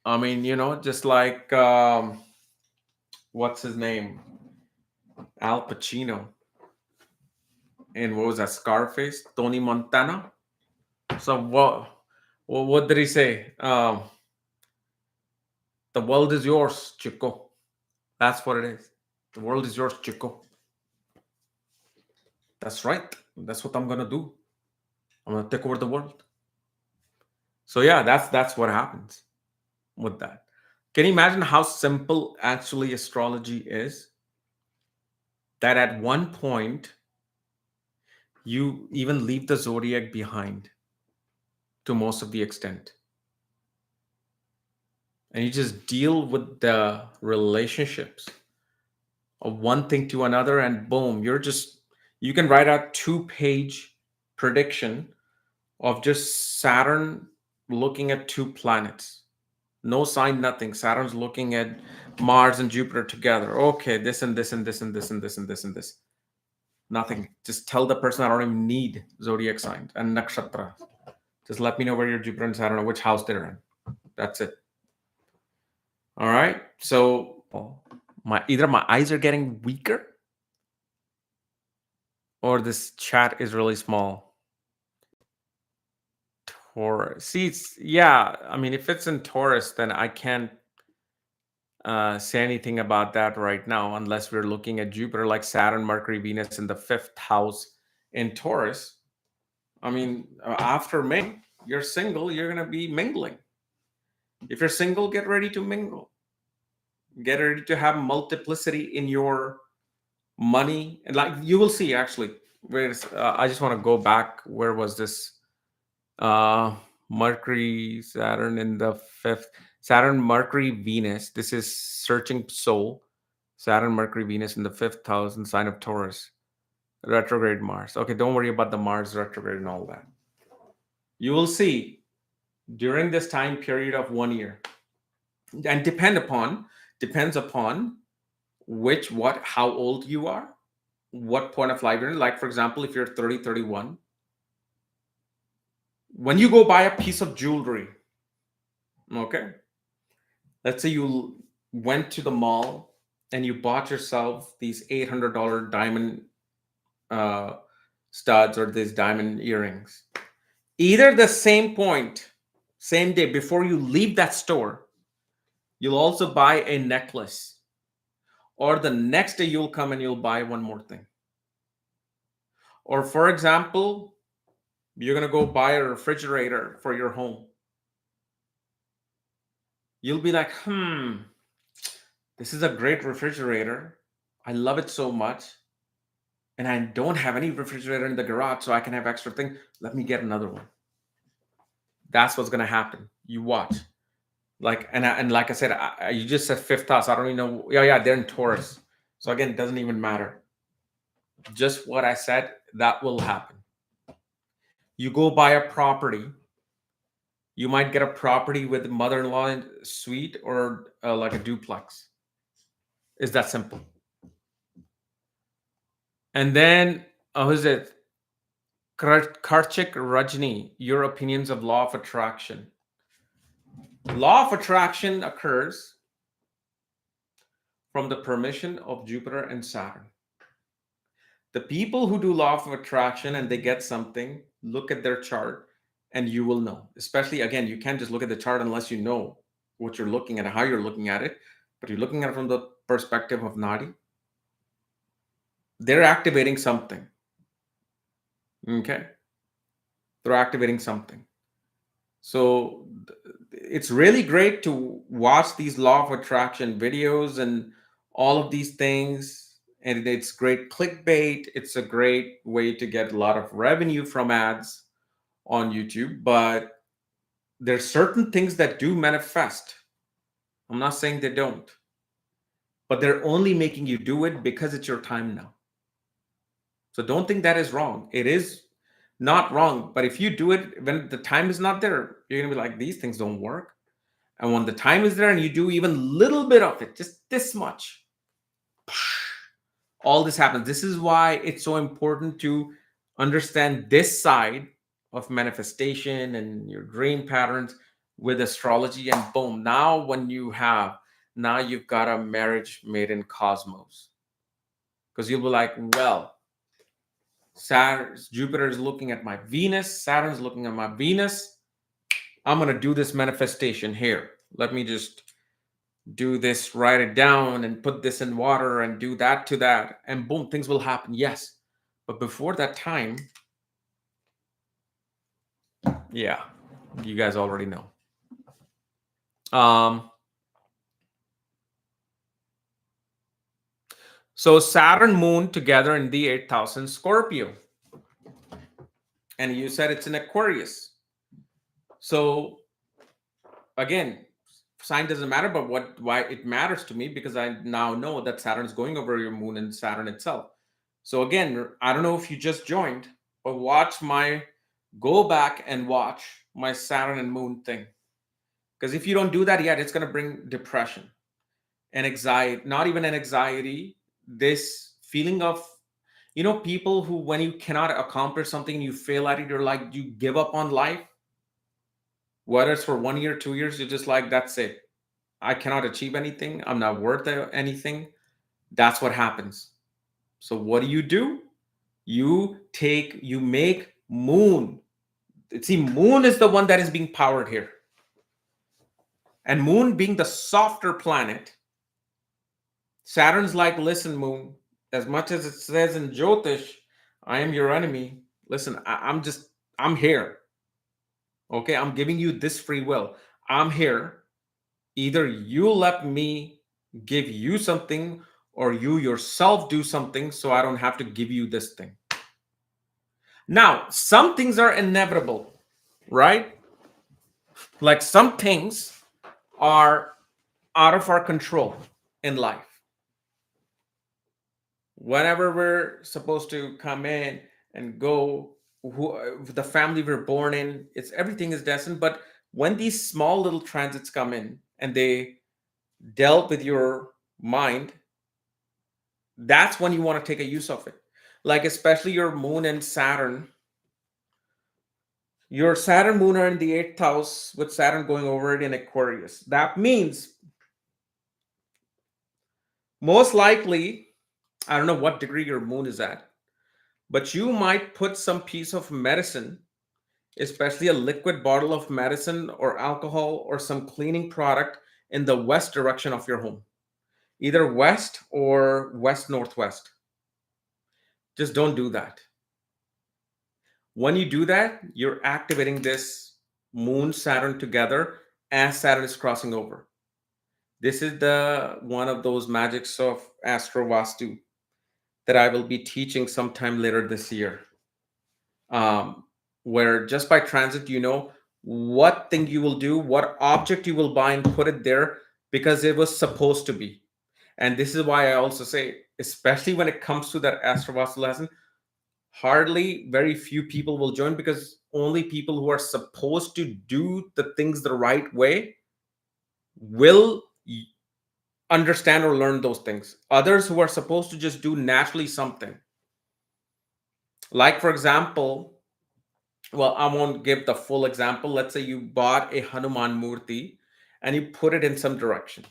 I mean, just like what's his name? Al Pacino. And what was that? Scarface? Tony Montana? So what did he say? The world is yours, Chico. That's what it is. The world is yours, Chico. That's right. That's what I'm gonna do. I'm gonna take over the world. So yeah, that's what happens with that. Can you imagine how simple actually astrology is? That at one point you even leave the zodiac behind to most of the extent. And you just deal with the relationships of one thing to another, and boom, you can write a 2-page prediction of just Saturn looking at two planets. No sign, nothing. Saturn's looking at Mars and Jupiter together. Okay, this and this and this and this and this and this and this. Nothing. Just tell the person I don't even need zodiac signs and nakshatra. Just let me know where your Jupiter and Saturn are, which house they're in. That's it. All right. So either my eyes are getting weaker or this chat is really small. Taurus. See, I mean, if it's in Taurus, then I can't say anything about that right now, unless we're looking at Jupiter, like Saturn, Mercury, Venus in the 5th house in Taurus. I mean, after May, you're single, you're going to be mingling. If you're single, get ready to mingle. Get ready to have multiplicity in your money. And like you will see, actually, I just want to go back. Where was this? Mercury, Saturn in the 5th. Saturn, Mercury, Venus. This is searching soul. Saturn, Mercury, Venus in the 5th house and sign of Taurus. Retrograde Mars. Okay, don't worry about the Mars retrograde and all that. You will see during this time period of 1 year, and depends upon how old you are, what point of life you're in. Like, for example, if you're 30, 31, when you go buy a piece of jewelry, okay, let's say you went to the mall and you bought yourself these $800 diamond studs or these diamond earrings. Either the same day before you leave that store, you'll also buy a necklace, or the next day you'll come and you'll buy one more thing. Or for example, you're going to go buy a refrigerator for your home. You'll be like, this is a great refrigerator. I love it so much. And I don't have any refrigerator in the garage, so I can have extra thing. Let me get another one. That's what's going to happen. You watch. And like I said, you just said 5th house. I don't even know. Yeah, they're in Taurus. So again, it doesn't even matter. Just what I said, that will happen. You go buy a property. You might get a property with mother-in-law suite or like a duplex. It's that simple. And then, who's it? Karchik Rajni, your opinions of law of attraction. Law of attraction occurs from the permission of Jupiter and Saturn. The people who do law of attraction and they get something, look at their chart and you will know. Especially, again, you can't just look at the chart unless you know what you're looking at and how you're looking at it. But you're looking at it from the perspective of Nadi. They're activating something. Okay? They're activating something. So it's really great to watch these law of attraction videos and all of these things. And it's great clickbait. It's a great way to get a lot of revenue from ads on YouTube. But there's certain things that do manifest. I'm not saying they don't. But they're only making you do it because it's your time now. So don't think that is wrong. It is not wrong. But if you do it when the time is not there, you're going to be like, these things don't work. And when the time is there and you do even a little bit of it, just this much, all this happens. This is why it's so important to understand this side of manifestation and your dream patterns with astrology. And boom, now you've got a marriage made in cosmos. Because you'll be like, well, Jupiter is looking at my Venus, Saturn's looking at my Venus. I'm going to do this manifestation here. Let me just do this, write it down and put this in water and do that to that. And boom, things will happen. Yes. But before that time, yeah, you guys already know. So Saturn Moon together in the 8,000 Scorpio. And you said it's in Aquarius. So again, sign doesn't matter, but why it matters to me, because I now know that Saturn is going over your moon and Saturn itself. So again, I don't know if you just joined, but go back and watch my Saturn and Moon thing. Because if you don't do that yet, it's going to bring depression and anxiety, not even an anxiety, this feeling of, people who, when you cannot accomplish something and you fail at it, you're like, you give up on life. Whether it's for 1 year, 2 years, you're just like, that's it. I cannot achieve anything. I'm not worth anything. That's what happens. So what do? You make Moon. See, Moon is the one that is being powered here. And Moon being the softer planet, Saturn's like, listen, Moon, as much as it says in Jyotish, I am your enemy. Listen, I'm here. Okay, I'm giving you this free will. I'm here. Either you let me give you something or you yourself do something so I don't have to give you this thing. Now, some things are inevitable, right? Like some things are out of our control in life. Whenever we're supposed to come in and go, the family we're born in, everything is destined. But when these small little transits come in and they dealt with your mind, that's when you want to take a use of it. Like especially your Moon and Saturn. Your Saturn Moon are in the 8th house with Saturn going over it in Aquarius. That means most likely, I don't know what degree your Moon is at, but you might put some piece of medicine, especially a liquid bottle of medicine or alcohol or some cleaning product in the west direction of your home. Either west or west-northwest. Just don't do that. When you do that, you're activating this Moon Saturn together as Saturn is crossing over. This is one of those magics of Astro Vastu that I will be teaching sometime later this year. Where just by transit, what thing you will do, what object you will buy and put it there because it was supposed to be. And this is why I also say, especially when it comes to that Astro Vastu lesson, very few people will join, because only people who are supposed to do the things the right way will understand or learn those things. Others who are supposed to just do naturally something. Like, for example, Well, I won't give the full example. Let's say you bought a Hanuman Murti and you put it in some direction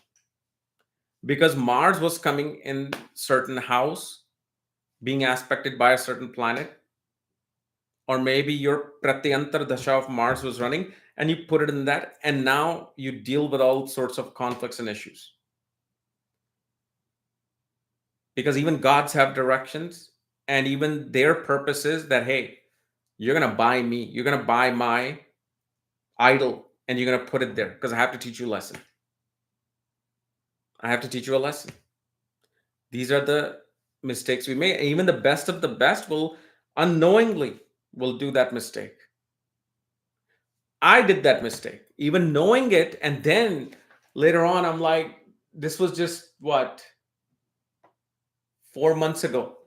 because Mars was coming in certain house, being aspected by a certain planet, or maybe your Pratyantar Dasha of Mars was running and you put it in that, and now you deal with all sorts of conflicts and issues. Because even gods have directions, and even their purpose is that, hey, you're going to buy me, you're going to buy my idol, and you're going to put it there because I have to teach you a lesson. I have to teach you a lesson. These are the mistakes we make. Even the best of the best will unknowingly will do that mistake. I did that mistake, even knowing it. And then later on, I'm like, this was just what, 4 months ago.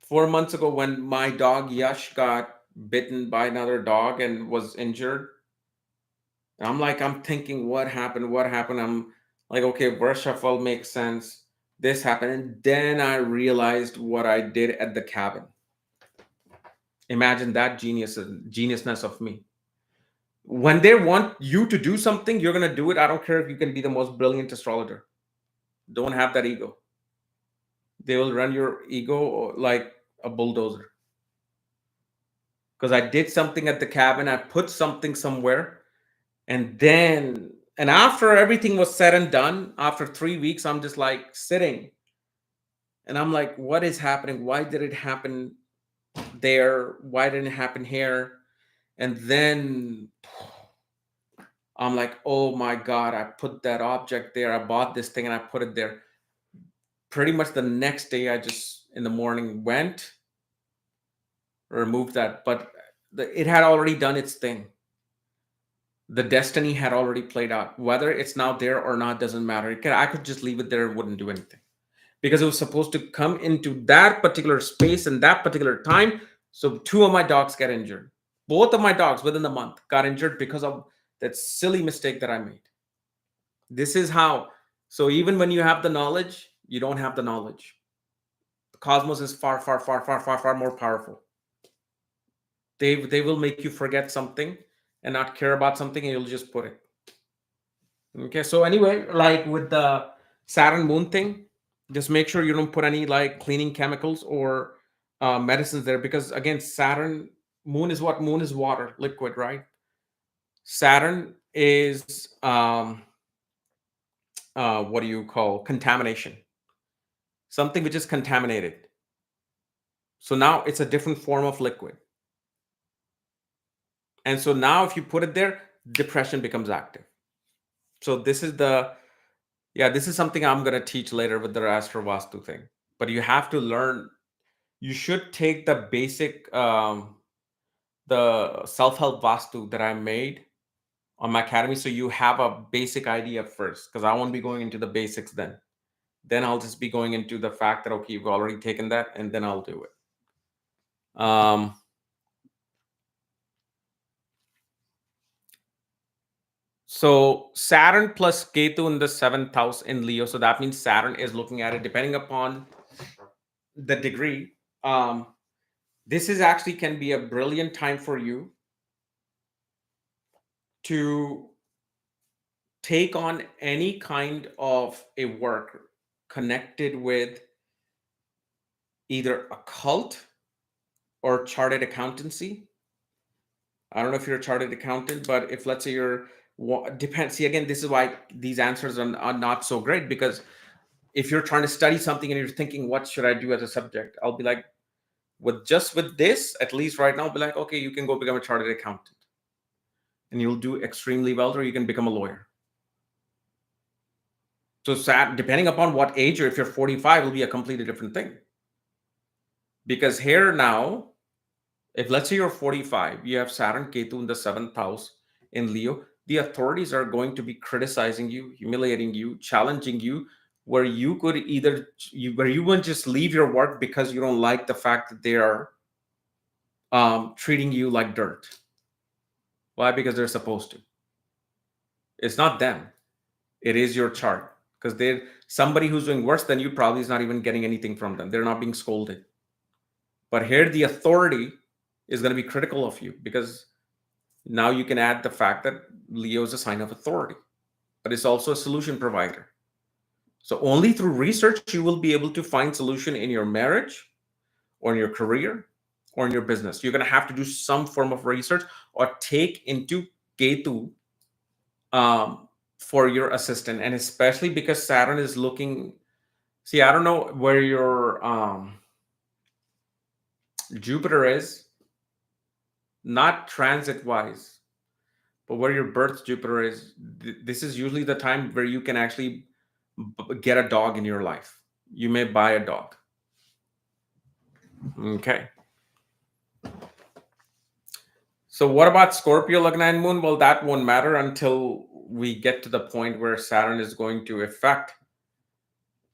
4 months ago, when my dog Yash got bitten by another dog and was injured. I'm thinking, what happened? What happened? I'm like, okay, Varshafal makes sense. This happened. And then I realized what I did at the cabin. Imagine that geniusness of me. When they want you to do something, you're going to do it. I don't care if you can be the most brilliant astrologer. Don't have that ego. They will run your ego like a bulldozer. Because I did something at the cabin, I put something somewhere, and after everything was said and done, after 3 weeks, I'm just like sitting, and I'm like, what is happening? Why did it happen there? Why didn't it happen here? And then I'm like, oh my God, I put that object there. I bought this thing and I put it there. Pretty much the next day, I just in the morning went, removed that, but it had already done its thing. The destiny had already played out. Whether it's now there or not doesn't matter. I could just leave it there, it wouldn't do anything. Because it was supposed to come into that particular space and that particular time. So 2 of my dogs get injured. Both of my dogs within the month got injured because of that silly mistake that I made. This is how. So even when you have the knowledge, you don't have the knowledge. The cosmos is far, far, far, far, far, far more powerful. They will make you forget something and not care about something, and you'll just put it. Okay, so anyway, like with the Saturn Moon thing, just make sure you don't put any like cleaning chemicals or medicines there, because again, Saturn Moon is what? Moon is water, liquid, right? Saturn is what do you call contamination? Something which is contaminated. So now it's a different form of liquid. And so now if you put it there, depression becomes active. So this is something I'm going to teach later with the Astro Vastu thing. But you have to learn. You should take the basic, the self-help Vastu that I made on my academy, so you have a basic idea first, because I won't be going into the basics then. Then I'll just be going into the fact that, okay, you've already taken that, and then I'll do it. So Saturn plus Ketu in the 7th house in Leo. So that means Saturn is looking at it depending upon the degree. This is actually can be a brilliant time for you to take on any kind of a work connected with either occult or chartered accountancy. I don't know if you're a chartered accountant, but if let's say you're depends. See, again, this is why these answers are not so great, because if you're trying to study something and you're thinking, what should I do as a subject? I'll be like, with this, at least right now, I'll be like, okay, you can go become a chartered accountant and you'll do extremely well, or you can become a lawyer. So depending upon what age, or if you're 45, will be a completely different thing. Because here now, if let's say you're 45, you have Saturn Ketu in the 7th house in Leo, the authorities are going to be criticizing you, humiliating you, challenging you, where you could where you wouldn't just leave your work because you don't like the fact that they are treating you like dirt. Why? Because they're supposed to. It's not them. It is your chart. Because they're somebody who's doing worse than you probably is not even getting anything from them. They're not being scolded. But here the authority is going to be critical of you, because now you can add the fact that Leo is a sign of authority, but it's also a solution provider. So only through research you will be able to find solution in your marriage or in your career or in your business. You're going to have to do some form of research or take into Ketu for your assistant. And especially because Saturn is looking, see, I don't know where your Jupiter is, not transit wise, but where your birth Jupiter is. This is usually the time where you can actually get a dog in your life. You may buy a dog. Okay. So what about Scorpio Lagna and Moon? Well, that won't matter until we get to the point where Saturn is going to affect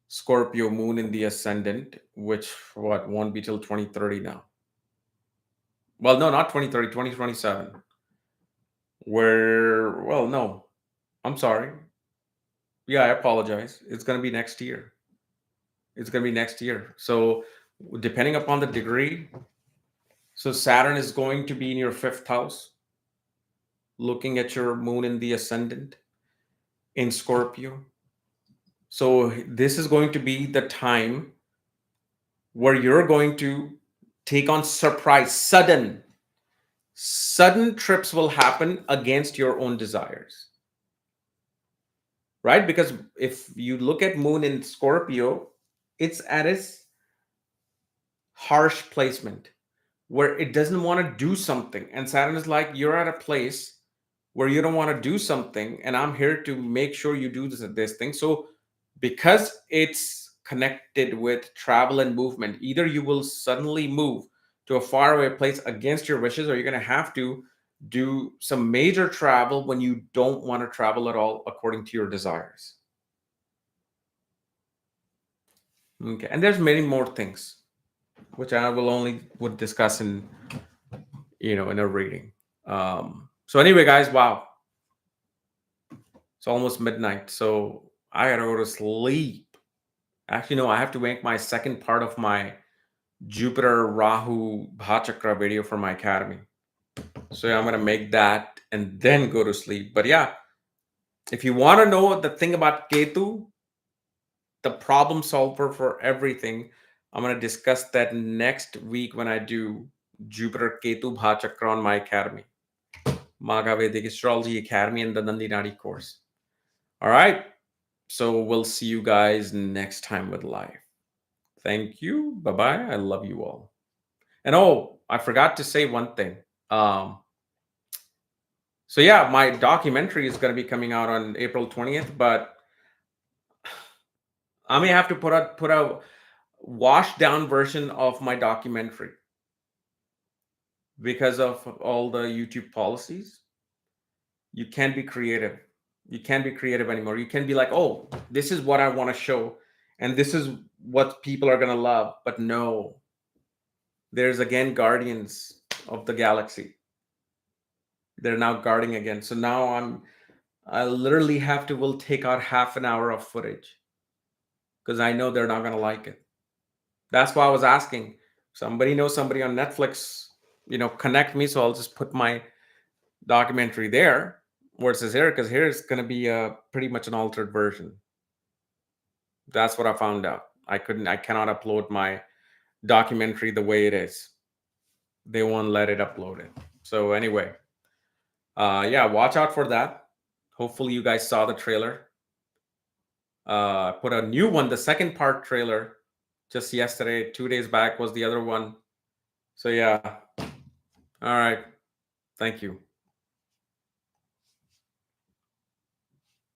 Scorpio Moon in the ascendant, which won't be till 2030 now. Well, no, not 2030, 2027. No, I'm sorry. Yeah, I apologize. It's going to be next year. So depending upon the degree, so Saturn is going to be in your 5th house, looking at your moon in the ascendant in Scorpio. So this is going to be the time where you're going to take on surprise, sudden trips will happen against your own desires. Right? Because if you look at moon in Scorpio, it's at its harsh placement where it doesn't want to do something. And Saturn is like, you're at a place where you don't want to do something, and I'm here to make sure you do this thing. So because it's connected with travel and movement, either you will suddenly move to a faraway place against your wishes, or you're going to have to do some major travel when you don't want to travel at all according to your desires. Okay, and there's many more things which I would discuss in in a reading. So anyway, guys, wow, it's almost midnight, so I gotta go to sleep. Actually, no, I have to make my second part of my Jupiter Rahu Bhachakra video for my academy. So yeah, I'm gonna make that and then go to sleep. But yeah, if you want to know the thing about Ketu, the problem solver for everything, I'm gonna discuss that next week when I do Jupiter Ketu Bhachakra on my academy, Maga Vedic Astrology Academy, and the Nandi Nadi course. All right. So we'll see you guys next time with live. Thank you. Bye-bye. I love you all. And oh, I forgot to say one thing. So yeah, my documentary is going to be coming out on April 20th, but I may have to put a washed down version of my documentary because of all the YouTube policies. You can't be creative. You can't be creative anymore. You can't be like, oh, this is what I want to show, and this is what people are going to love. But no, there's again guardians of the galaxy. They're now guarding again. So now I literally will take out half an hour of footage because I know they're not going to like it. That's why I was asking. Somebody knows somebody on Netflix, connect me. So I'll just put my documentary there versus here, because here is going to be pretty much an altered version. That's what I found out. I cannot upload my documentary the way it is. They won't let it upload it. So anyway, yeah, watch out for that. Hopefully you guys saw the trailer. Put a new one, the second part trailer, just yesterday. 2 days back was the other one. So yeah. All right. Thank you.